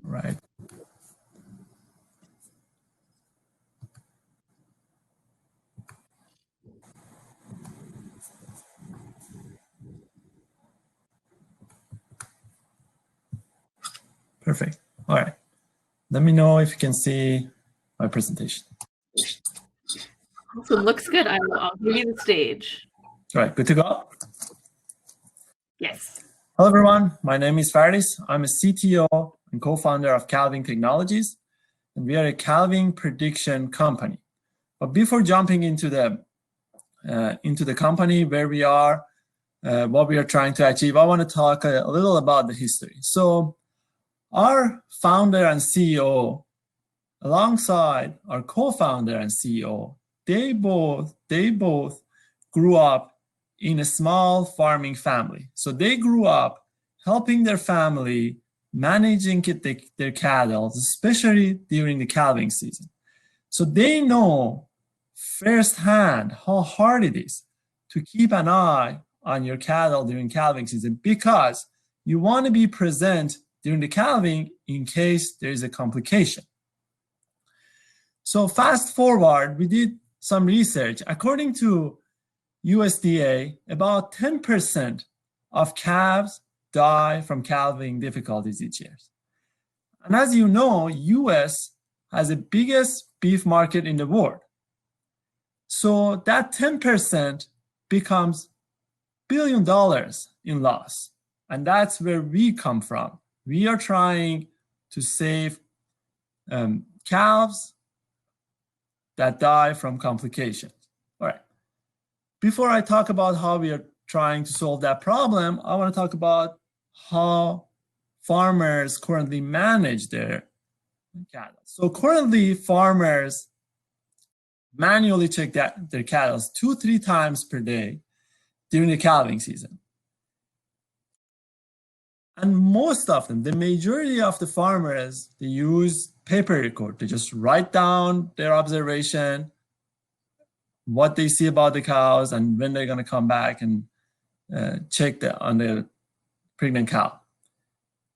Right. Perfect. All right. Let me know if you can see my presentation. Awesome. Looks good. I'll give you the stage. All right. Good to go? Yes. Hello, everyone. My name is Fardis. I'm a CTO and co-founder of Calving Technologies, and we are a calving prediction company. But before jumping into the company, where we are, what we are trying to achieve, I want to talk a little about the history. So our founder and CEO, alongside our co-founder and CEO, they both grew up in a small farming family. So they grew up helping their family managing their cattle, especially during the calving season. So they know firsthand how hard it is to keep an eye on your cattle during calving season, because you want to be present during the calving in case there is a complication. So fast forward, we did some research. According to USDA, about 10% of calves die from calving difficulties each year. And as you know, US has the biggest beef market in the world. So that 10% becomes $1 billion in loss. And that's where we come from. We are trying to save calves that die from complications. All right. Before I talk about how we are trying to solve that problem, I want to talk about how farmers currently manage their cattle. So currently, farmers manually check their cattle 2-3 times per day during the calving season. And most of them, the majority of the farmers, they use paper record. They just write down their observation, what they see about the cows, and when they're going to come back and check on the pregnant cow.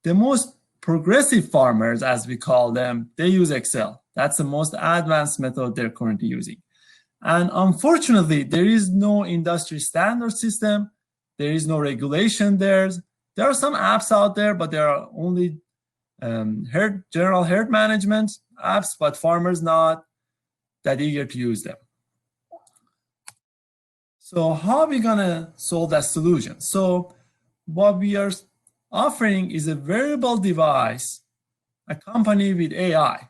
The most progressive farmers, as we call them, they use Excel. That's the most advanced method they're currently using. And unfortunately, there is no industry standard system. There is no regulation there. There are some apps out there, but there are only general herd management apps, but farmers not that eager to use them. So how are we gonna solve that solution? So what we are offering is a wearable device accompanied with AI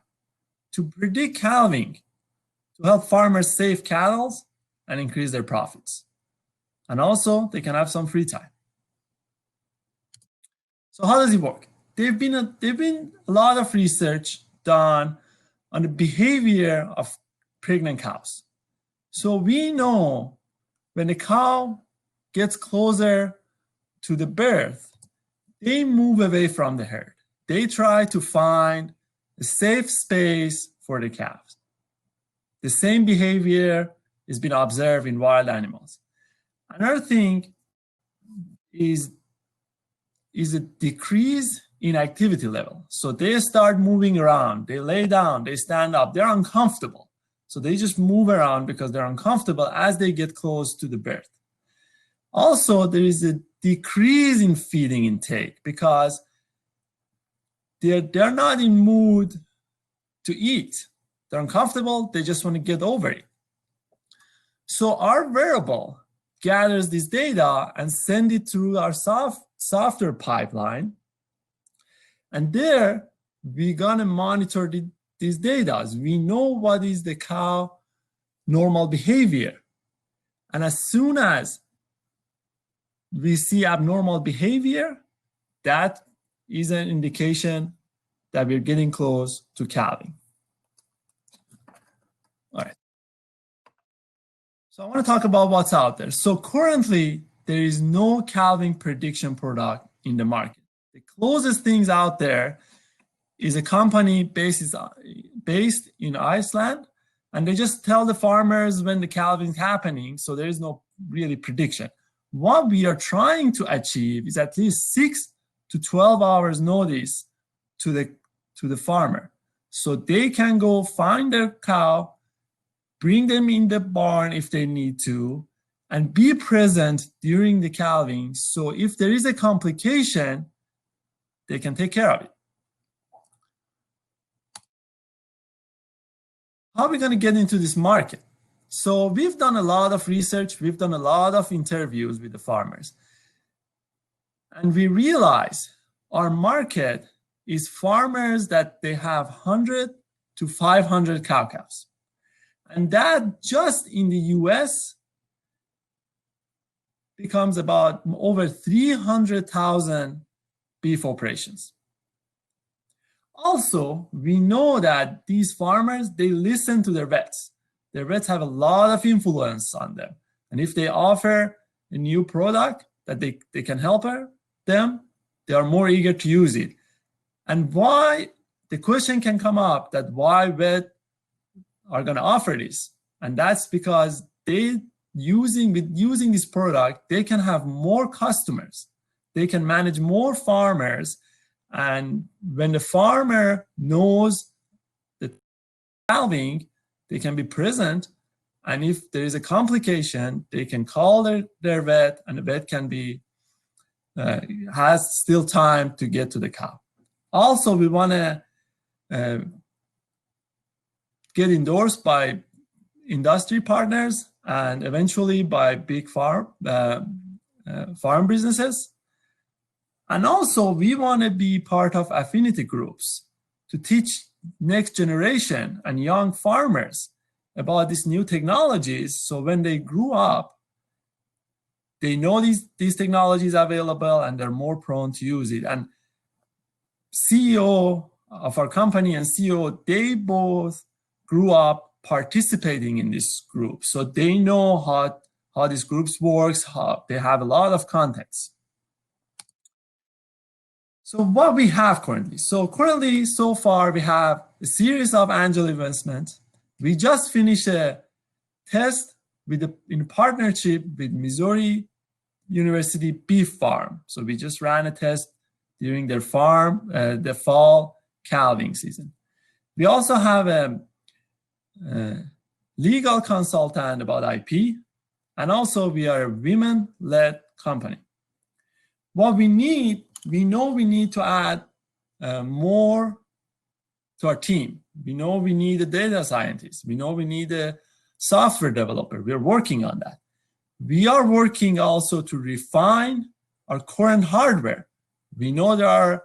to predict calving, to help farmers save cattle and increase their profits. And also they can have some free time. So how does it work? There've been a lot of research done on the behavior of pregnant cows. So we know when the cow gets closer to the birth, they move away from the herd. They try to find a safe space for the calves. The same behavior has been observed in wild animals. Another thing is a decrease in activity level. So they start moving around, they lay down, they stand up, they're uncomfortable. So they just move around because they're uncomfortable as they get close to the birth. Also, there is a decrease in feeding intake because they're not in mood to eat. They're uncomfortable, they just want to get over it. So our wearable gathers this data and send it through our software pipeline. And there, we're gonna monitor these data. We know what is the cow normal behavior. And as soon as we see abnormal behavior, that is an indication that we're getting close to calving. All right. So I want to talk about what's out there. So currently, there is no calving prediction product in the market. The closest things out there is a company based in Iceland, and they just tell the farmers when the calving is happening, so there is no really prediction. What we are trying to achieve is at least 6 to 12 hours notice to the farmer, so they can go find their cow, bring them in the barn if they need to, and be present during the calving. So if there is a complication, they can take care of it. How are we going to get into this market? So we've done a lot of research. We've done a lot of interviews with the farmers. And we realize our market is farmers that they have 100 to 500 cow-calves. And that just in the US becomes about over 300,000 beef operations. Also, we know that these farmers, they listen to their vets. Their vets have a lot of influence on them. And if they offer a new product that they can help them, they are more eager to use it. And why, the question can come up that why vet are going to offer this. And that's because with using this product, they can have more customers. They can manage more farmers. And when the farmer knows the calving, they can be present. And if there is a complication, they can call their vet, and the vet can be, has still time to get to the cow. Also, we want to get endorsed by industry partners and eventually by big farm businesses. And also, we want to be part of affinity groups to teach next generation and young farmers about these new technologies. So when they grew up, they know these technologies available and they're more prone to use it. And CEO of our company and CEO, they both grew up participating in this group. So they know how these groups works, how they have a lot of context. So what we have currently. So far, we have a series of angel investments. We just finished a test in partnership with Missouri University Beef Farm. So we just ran a test during their the fall calving season. We also have a legal consultant about IP, and also we are a women-led company. What we need, we know we need to add more to our team. We know we need a data scientist. We know we need a software developer. We're working on that. We are working also to refine our current hardware. We know there are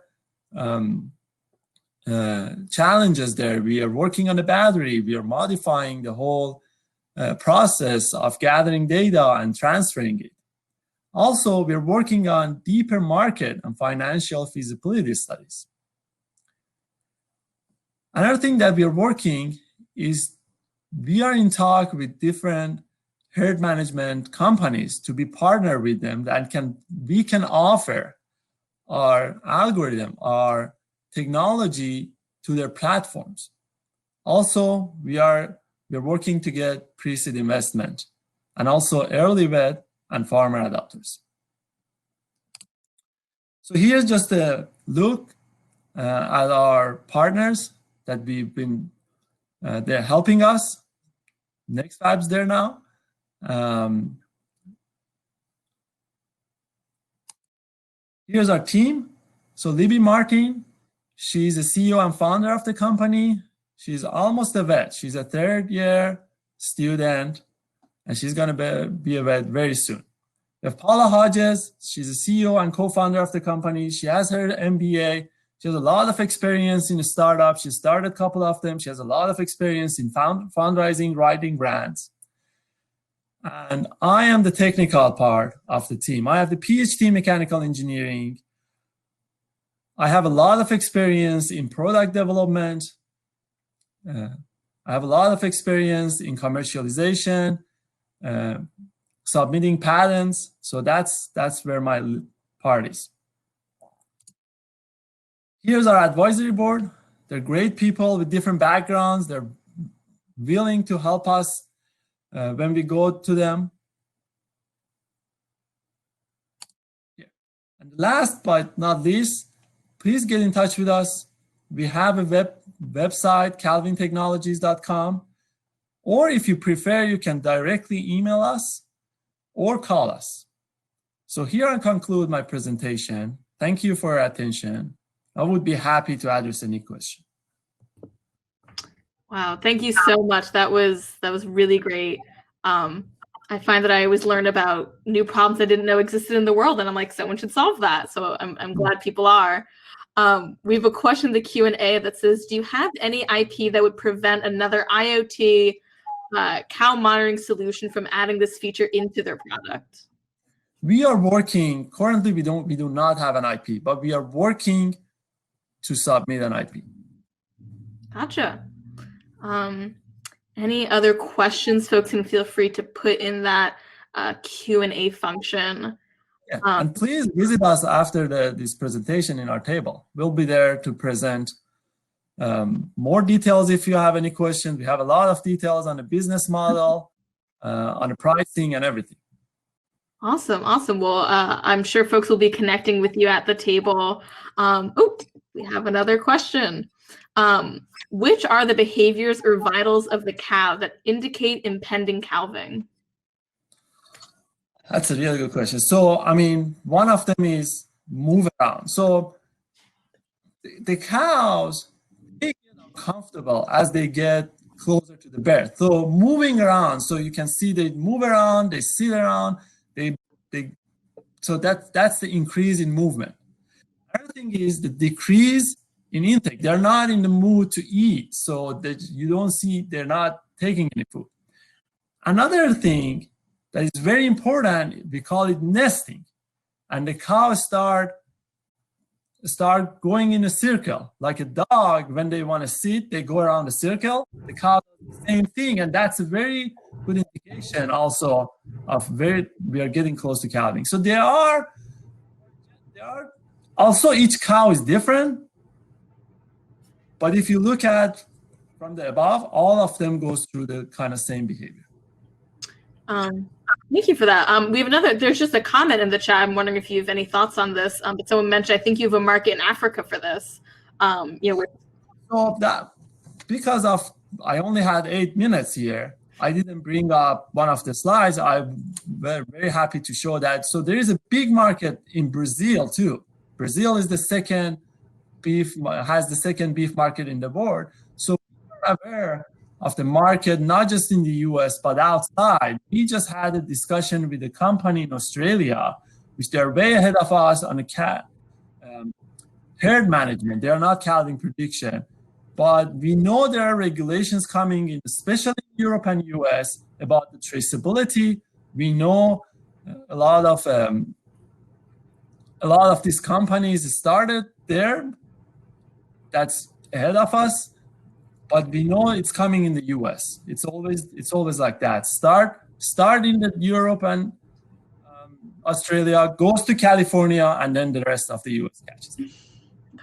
challenges there. We are working on the battery. We are modifying the whole process of gathering data and transferring it. Also, we're working on deeper market and financial feasibility studies. Another thing that we are working is we are in talk with different herd management companies to be partnered with them that we can offer our algorithm, our technology to their platforms. Also, we're working to get pre-seed investment and also early vet and farmer adopters. So here's just a look at our partners that we've been, they're helping us. NextFab's there now. Here's our team. So Libby Martin, she's the CEO and founder of the company. She's almost a vet. She's a third-year student, and she's going to be a vet very soon. We have Paula Hodges. She's the CEO and co-founder of the company. She has her MBA. She has a lot of experience in startups. She started a couple of them. She has a lot of experience in fundraising, writing grants. And I am the technical part of the team. I have the PhD in mechanical engineering. I have a lot of experience in product development. I have a lot of experience in commercialization, submitting patents. So that's where my part is. Here's our advisory board. They're great people with different backgrounds. They're willing to help us when we go to them. Yeah. And last but not least, please get in touch with us. We have a website, calvintechnologies.com, or if you prefer, you can directly email us or call us. So here I conclude my presentation. Thank you for your attention. I would be happy to address any question. Wow, thank you so much. That was really great. I find that I always learn about new problems I didn't know existed in the world, and I'm like, someone should solve that. So I'm glad people are. We have a question in the Q&A that says, do you have any IP that would prevent another IoT cow monitoring solution from adding this feature into their product? We are working, currently we do not have an IP, but we are working to submit an IP. Gotcha. Any other questions, folks can feel free to put in that Q&A function. Yeah. And please visit us after this presentation in our table. We'll be there to present more details if you have any questions. We have a lot of details on the business model, on the pricing and everything. Awesome, awesome. Well, I'm sure folks will be connecting with you at the table. Oh, we have another question. Which are the behaviors or vitals of the cow that indicate impending calving? That's a really good question. So, I mean, one of them is move around. So the cows, they get uncomfortable as they get closer to the berth. So moving around, so you can see they move around, they sit around, so that's the increase in movement. Another thing is the decrease in intake. They're not in the mood to eat, so that you don't see they're not taking any food. Another thing that is very important, we call it nesting, and the cows start going in a circle. Like a dog, when they want to sit, they go around the circle. The cow does the same thing, and that's a very good indication also of we are getting close to calving. So there are also, each cow is different, but if you look at from the above, all of them goes through the kind of same behavior. Thank you for that. We have there's just a comment in the chat. I'm wondering if you have any thoughts on this. But someone mentioned, I think you have a market in Africa for this. So that, because I only had 8 minutes here, I didn't bring up one of the slides. I'm very happy to show that. So there is a big market in Brazil too. Brazil is the second beef market in the world. So we're aware of the market, not just in the US, but outside. We just had a discussion with a company in Australia, which they're way ahead of us on the herd management. They are not calving prediction. But we know there are regulations coming in, especially in Europe and US, about the traceability. We know a lot of these companies started there. That's ahead of us. But we know it's coming in the US. It's always like that. Start in the Europe and Australia, goes to California, and then the rest of the US catches.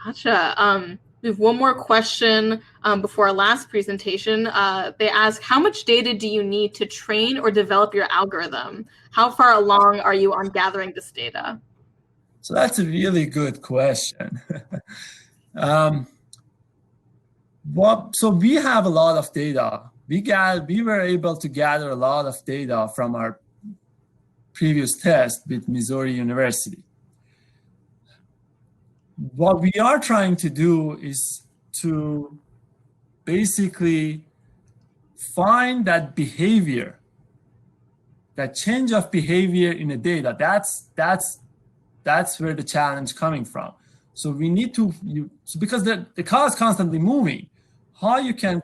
Gotcha. We have one more question before our last presentation. They ask, how much data do you need to train or develop your algorithm? How far along are you on gathering this data? So that's a really good question. So we have a lot of data. We were able to gather a lot of data from our previous test with Missouri University. What we are trying to do is to basically find that behavior, that change of behavior in the data. That's where the challenge coming from. So we need to, because the car is constantly moving, how you can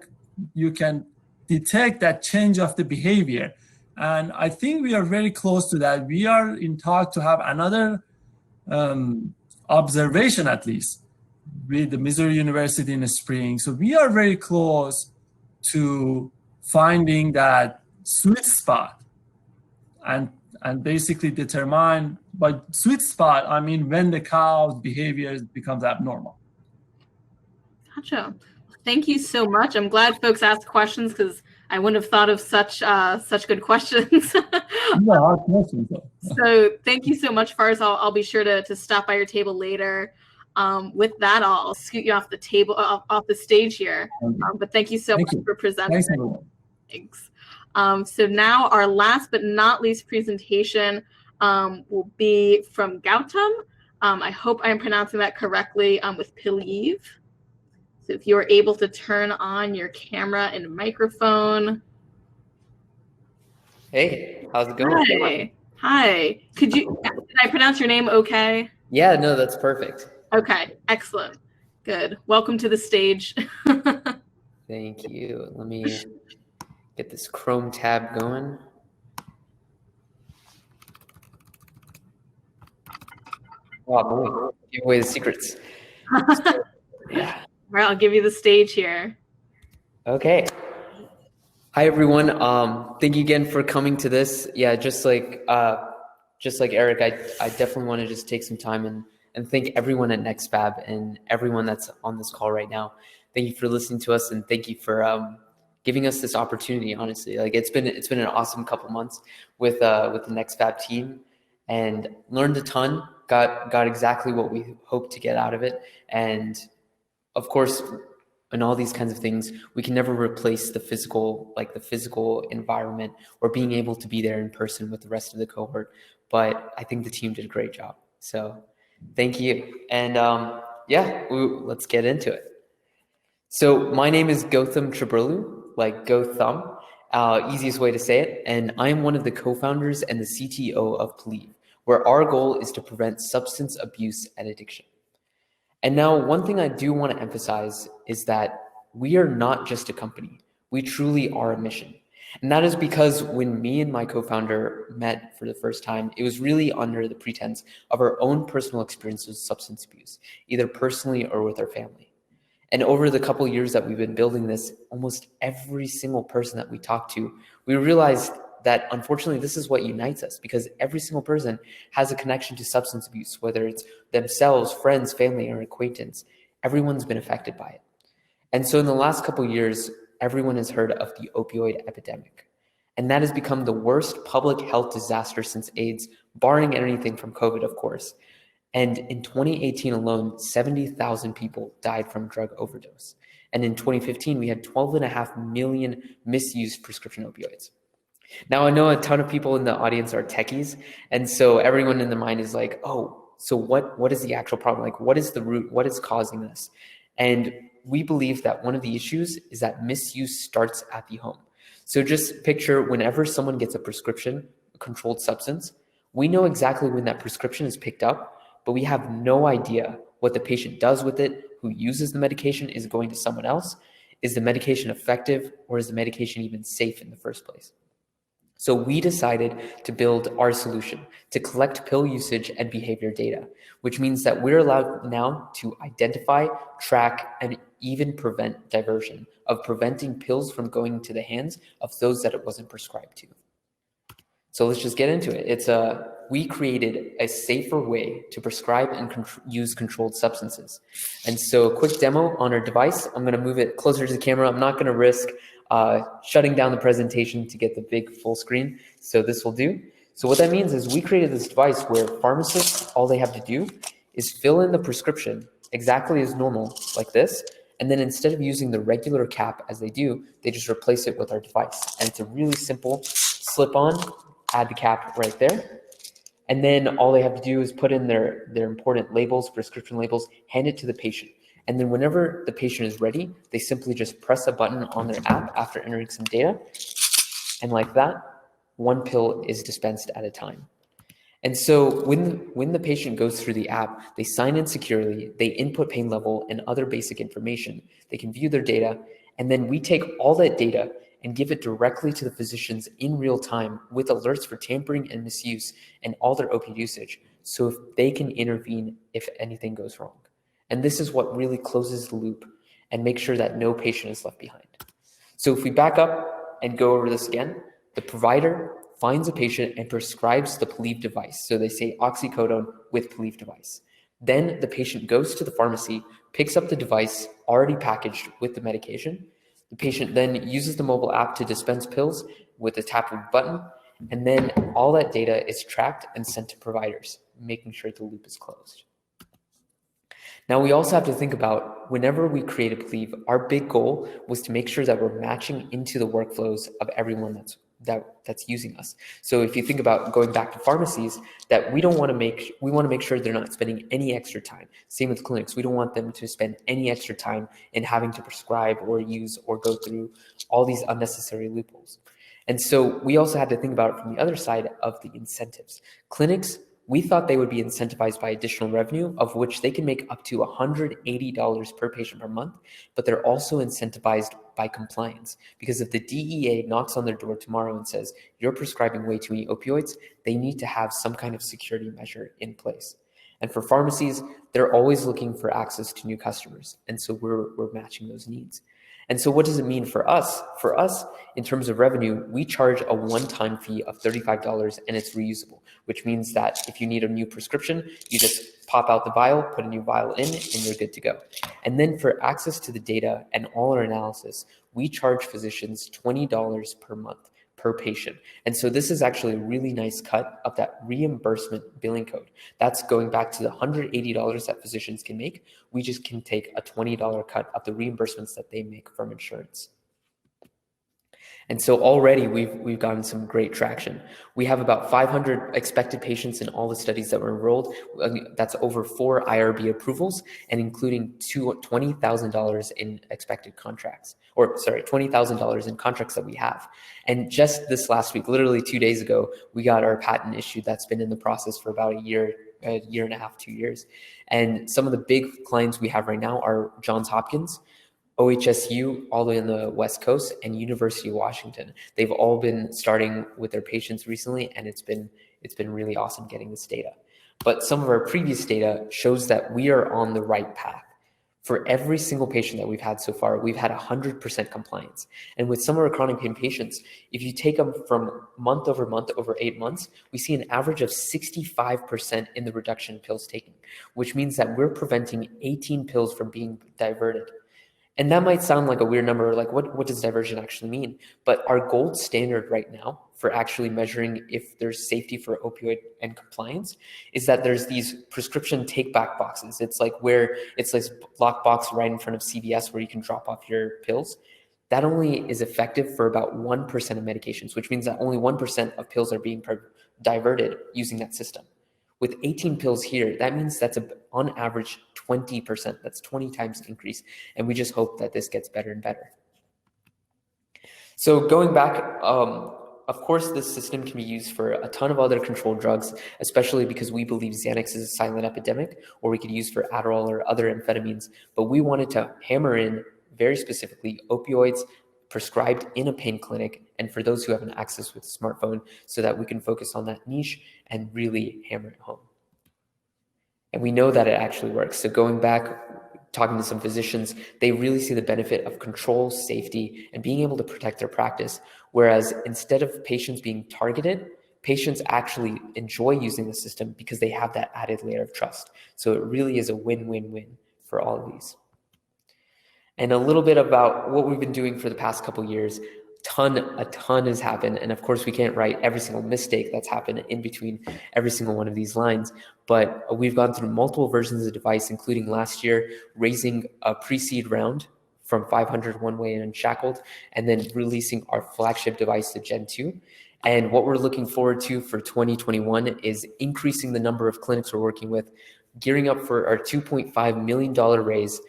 detect that change of the behavior. And I think we are very close to that. We are in talk to have another observation, at least, with the Missouri University in the spring. So we are very close to finding that sweet spot and basically determine, by sweet spot, I mean when the cow's behavior becomes abnormal. Gotcha. Thank you so much. I'm glad folks asked questions because I wouldn't have thought of such good questions. Yeah, questions. So thank you so much, Faris. I'll be sure to stop by your table later. With that, I'll scoot you off the table, off the stage here. But thank you so much for presenting. Thanks, everyone. Thanks. So now our last but not least presentation will be from Gautam. I hope I'm pronouncing that correctly, with Pilleve. So if you're able to turn on your camera and microphone. Hey, how's it going? Hi. Did I pronounce your name okay? Yeah, no, that's perfect. Okay, excellent. Good. Welcome to the stage. Thank you. Let me get this Chrome tab going. Oh, boy. Give away the secrets. Yeah. All right, I'll give you the stage here. Okay. Hi, everyone. Thank you again for coming to this. Yeah, just like Eric, I definitely want to just take some time and thank everyone at NextFab and everyone that's on this call right now. Thank you for listening to us, and thank you for giving us this opportunity. Honestly, like it's been an awesome couple months with the NextFab team, and learned a ton. Got exactly what we hoped to get out of it, and of course, in all these kinds of things, we can never replace the physical environment or being able to be there in person with the rest of the cohort. But I think the team did a great job. So thank you. And let's get into it. So my name is Gautam Chabrulu. like go thumb, easiest way to say it. And I'm one of the co-founders and the CTO of Pilleve, where our goal is to prevent substance abuse and addiction. And now one thing I do want to emphasize is that we are not just a company. We truly are a mission. And that is because when me and my co-founder met for the first time, it was really under the pretense of our own personal experiences with substance abuse, either personally or with our family. And over the couple of years that we've been building this, almost every single person that we talked to, we realized that unfortunately this is what unites us, because every single person has a connection to substance abuse, whether it's themselves, friends, family, or acquaintance. Everyone's been affected by it. And so in the last couple of years, everyone has heard of the opioid epidemic. And that has become the worst public health disaster since AIDS, barring anything from COVID, of course. And in 2018 alone, 70,000 people died from drug overdose. And in 2015, we had 12.5 million misused prescription opioids. Now, I know a ton of people in the audience are techies. And so everyone in their mind is like, oh, so what is the actual problem? Like, what is the root? What is causing this? And we believe that one of the issues is that misuse starts at the home. So just picture whenever someone gets a prescription, a controlled substance, we know exactly when that prescription is picked up, but we have no idea what the patient does with it, who uses the medication, is it going to someone else? Is the medication effective, or is the medication even safe in the first place? So we decided to build our solution to collect pill usage and behavior data, which means that we're allowed now to identify, track, and even prevent diversion, of preventing pills from going into the hands of those that it wasn't prescribed to. So let's just get into it. We created a safer way to prescribe and use controlled substances. And so a quick demo on our device. I'm going to move it closer to the camera. I'm not going to risk shutting down the presentation to get the big full screen. So this will do. So what that means is we created this device where pharmacists, all they have to do is fill in the prescription exactly as normal, like this. And then instead of using the regular cap as they do, they just replace it with our device. And it's a really simple slip on, add the cap right there. And then all they have to do is put in their important labels, prescription labels, hand it to the patient. And then whenever the patient is ready, they simply just press a button on their app after entering some data. And like that, one pill is dispensed at a time. And so when the patient goes through the app, they sign in securely, they input pain level and other basic information. They can view their data. And then we take all that data and give it directly to the physicians in real time with alerts for tampering and misuse and all their opioid usage, so if they can intervene if anything goes wrong. And this is what really closes the loop and makes sure that no patient is left behind. So if we back up and go over this again, the provider finds a patient and prescribes the Pilleve device. So they say oxycodone with Pilleve device. Then the patient goes to the pharmacy, picks up the device already packaged with the medication. The patient then uses the mobile app to dispense pills with a tap of a button, and then all that data is tracked and sent to providers, making sure the loop is closed. Now, we also have to think about whenever we created Pilleve, our big goal was to make sure that we're matching into the workflows of everyone that's using us. So if you think about going back to pharmacies, that we want to make sure they're not spending any extra time. Same with clinics. We don't want them to spend any extra time in having to prescribe or use or go through all these unnecessary loopholes. And so we also had to think about it from the other side of the incentives. Clinics, we thought they would be incentivized by additional revenue, of which they can make up to $180 per patient per month, but they're also incentivized by compliance. Because if the DEA knocks on their door tomorrow and says, you're prescribing way too many opioids, they need to have some kind of security measure in place. And for pharmacies, they're always looking for access to new customers. And so we're matching those needs. And so what does it mean for us? For us, in terms of revenue, we charge a one-time fee of $35 and it's reusable, which means that if you need a new prescription, you just pop out the vial, put a new vial in, and you're good to go. And then for access to the data and all our analysis, we charge physicians $20 per month per patient. And so this is actually a really nice cut of that reimbursement billing code. That's going back to the $180 that physicians can make. We just can take a $20 cut of the reimbursements that they make from insurance. And so already we've gotten some great traction. We have about 500 expected patients in all the studies that were enrolled. That's over 4 IRB approvals, and including $20,000 in expected contracts, or sorry, $20,000 in contracts that we have. And just this last week, literally 2 days ago, we got our patent issued. That's been in the process for about a year and a half, 2 years. And some of the big clients we have right now are Johns Hopkins, OHSU all the way on the West Coast, and University of Washington. They've all been starting with their patients recently, and it's been really awesome getting this data. But some of our previous data shows that we are on the right path. For every single patient that we've had so far, we've had 100% compliance. And with some of our chronic pain patients, if you take them from month over 8 months, we see an average of 65% in the reduction in pills taken, which means that we're preventing 18 pills from being diverted. And that might sound like a weird number, like what does diversion actually mean? But our gold standard right now for actually measuring if there's safety for opioid and compliance is that there's these prescription take back boxes. It's like where it's this lock box right in front of CVS where you can drop off your pills. That only is effective for about 1% of medications, which means that only 1% of pills are being diverted using that system. With 18 pills here, that means that's on average 20%. That's 20 times increase. And we just hope that this gets better and better. So going back, of course, this system can be used for a ton of other controlled drugs, especially because we believe Xanax is a silent epidemic, or we could use for Adderall or other amphetamines. But we wanted to hammer in very specifically opioids prescribed in a pain clinic, and for those who have an access with a smartphone, so that we can focus on that niche and really hammer it home. And we know that it actually works. So going back, talking to some physicians, they really see the benefit of control, safety, and being able to protect their practice. Whereas instead of patients being targeted, patients actually enjoy using the system because they have that added layer of trust. So it really is a win-win-win for all of these. And a little bit about what we've been doing for the past couple of years. A ton has happened. And of course, we can't write every single mistake that's happened in between every single one of these lines. But we've gone through multiple versions of the device, including last year, raising a pre-seed round from 500 one way and unshackled, and then releasing our flagship device to Gen 2. And what we're looking forward to for 2021 is increasing the number of clinics we're working with, gearing up for our $2.5 million raise.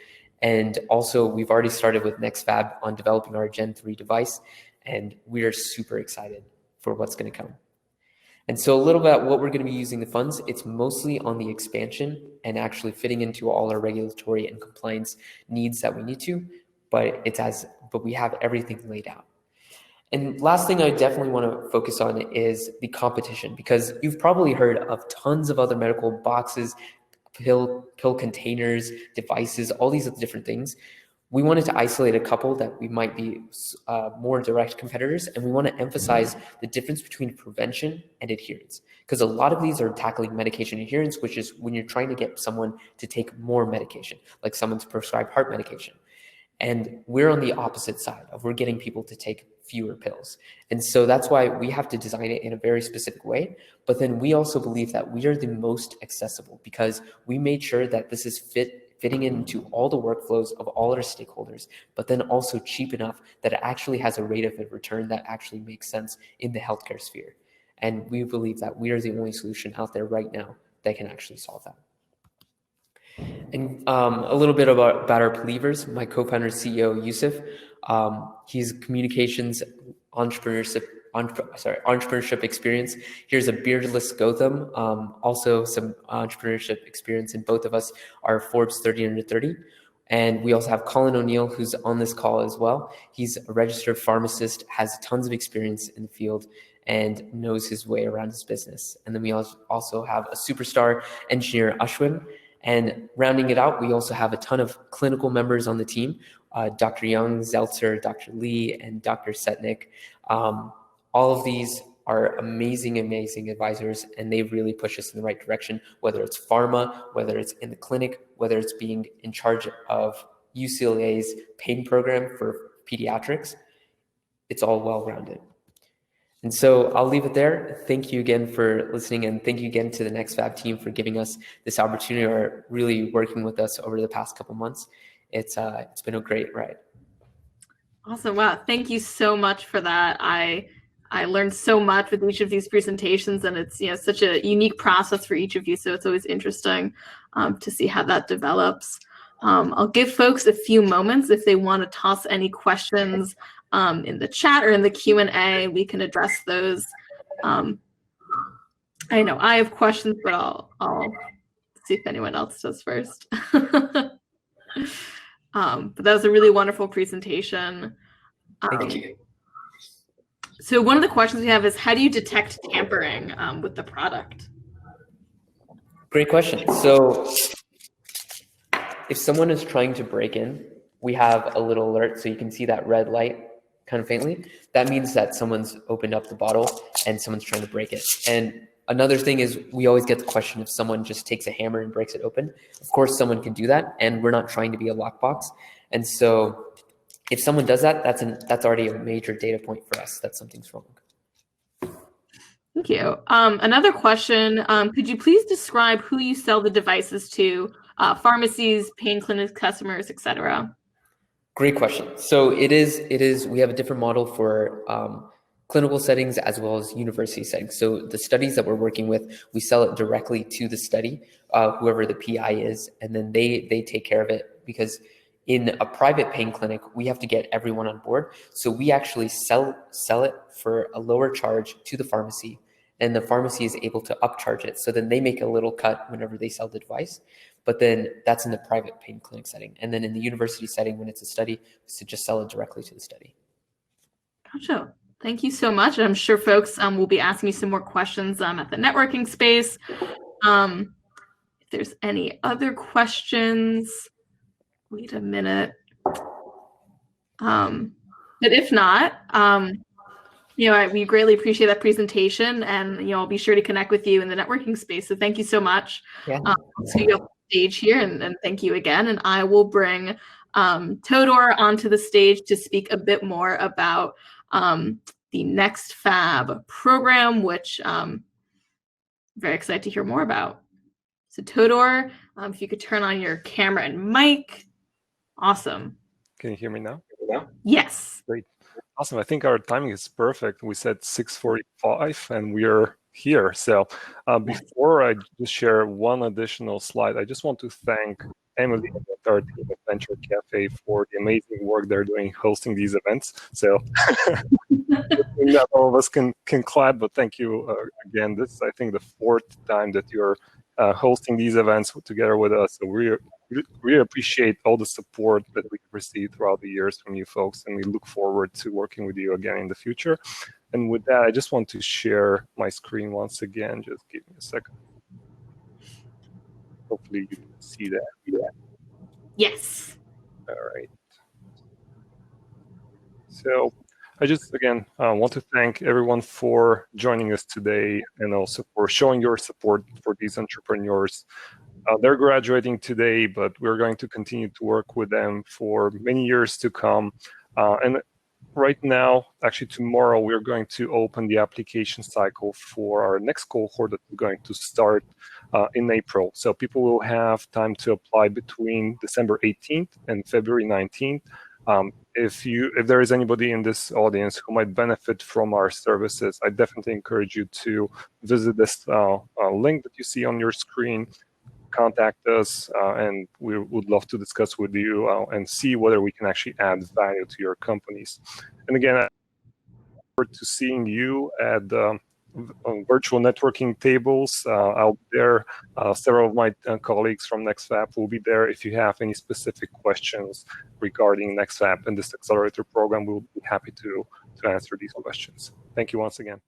And also, we've already started with NextFab on developing our Gen 3 device, and we are super excited for what's going to come. And so a little bit about what we're going to be using the funds. It's mostly on the expansion and actually fitting into all our regulatory and compliance needs that we need to, but we have everything laid out. And last thing I definitely want to focus on is the competition, because you've probably heard of tons of other medical boxes, pill containers, devices, all these different things. We wanted to isolate a couple that we might be more direct competitors, and we want to emphasize the difference between prevention and adherence, because a lot of these are tackling medication adherence, which is when you're trying to get someone to take more medication, like someone's prescribed heart medication. And we're on the opposite side of we're getting people to take fewer pills. And so that's why we have to design it in a very specific way. But then we also believe that we are the most accessible because we made sure that this is fitting into all the workflows of all our stakeholders, but then also cheap enough that it actually has a rate of return that actually makes sense in the healthcare sphere. And we believe that we are the only solution out there right now that can actually solve that. And a little bit about our Pillevers. My co-founder, CEO, Yusuf, he's communications, entrepreneurship experience. Here's a beardless Gotham, also some entrepreneurship experience, and both of us are Forbes 30 under 30. And we also have Colin O'Neill, who's on this call as well. He's a registered pharmacist, has tons of experience in the field, and knows his way around his business. And then we also have a superstar engineer, Ashwin. And rounding it out, we also have a ton of clinical members on the team, Dr. Young, Zeltzer, Dr. Lee, and Dr. Setnick. All of these are amazing advisors, and they really push us in the right direction, whether it's pharma, whether it's in the clinic, whether it's being in charge of UCLA's pain program for pediatrics. It's all well-rounded. And so I'll leave it there. Thank you again for listening, and thank you again to the NextFab team for giving us this opportunity, or really working with us over the past couple months. It's been a great ride. Awesome. Wow. Thank you so much for that. I learned so much with each of these presentations, and it's such a unique process for each of you. So it's always interesting to see how that develops. I'll give folks a few moments if they want to toss any questions in the chat or in the Q&A. We can address those. I know I have questions, but I'll see if anyone else does first. But that was a really wonderful presentation. Thank you. So one of the questions we have is, how do you detect tampering with the product? Great question. So if someone is trying to break in, we have a little alert, so you can see that red light kind of faintly. That means that someone's opened up the bottle and someone's trying to break it. And another thing is, we always get the question if someone just takes a hammer and breaks it open. Of course, someone can do that, and we're not trying to be a lockbox. And so if someone does that, that's already a major data point for us that something's wrong. Thank you. Another question, could you please describe who you sell the devices to, pharmacies, pain clinics, customers, etc.? Great question. So it is, we have a different model for clinical settings as well as university settings. So the studies that we're working with, we sell it directly to the study, whoever the PI is, and then they take care of it, because in a private pain clinic, we have to get everyone on board. So we actually sell it for a lower charge to the pharmacy, and the pharmacy is able to upcharge it. So then they make a little cut whenever they sell the device. But then that's in the private pain clinic setting. And then in the university setting, when it's a study, it's to just sell it directly to the study. Gotcha. Thank you so much. I'm sure folks will be asking you some more questions at the networking space. If there's any other questions, wait a minute. But if not, we greatly appreciate that presentation, and I'll be sure to connect with you in the networking space. So thank you so much. Yeah. So you have stage here, and thank you again. And I will bring Todor onto the stage to speak a bit more about the NextFab program, which I'm very excited to hear more about. So Todor, if you could turn on your camera and mic. Awesome. Can you hear me now? Yes. Great. Awesome. I think our timing is perfect. We said 6:45 and we are here. So before I just share one additional slide, I just want to thank Emily and the entire team at Venture Cafe for the amazing work they're doing hosting these events. So not all of us can clap, but thank you again. This is, I think, the 4th time that you're hosting these events together with us. So we really appreciate all the support that we received throughout the years from you folks, and we look forward to working with you again in the future. And with that, I just want to share my screen once again. Just give me a second. Hopefully you can see that. Yes. All right. So I just, again, want to thank everyone for joining us today, and also for showing your support for these entrepreneurs. They're graduating today, but we're going to continue to work with them for many years to come. And right now, actually tomorrow, we're going to open the application cycle for our next cohort that we're going to start in April. So people will have time to apply between December 18th and February 19th. If there is anybody in this audience who might benefit from our services, I definitely encourage you to visit this link that you see on your screen, contact us, and we would love to discuss with you and see whether we can actually add value to your companies. And again, I look forward to seeing you at virtual networking tables. I'll be there. Several of my colleagues from NextFab will be there. If you have any specific questions regarding NextFab and this accelerator program, we'll be happy to answer these questions. Thank you once again.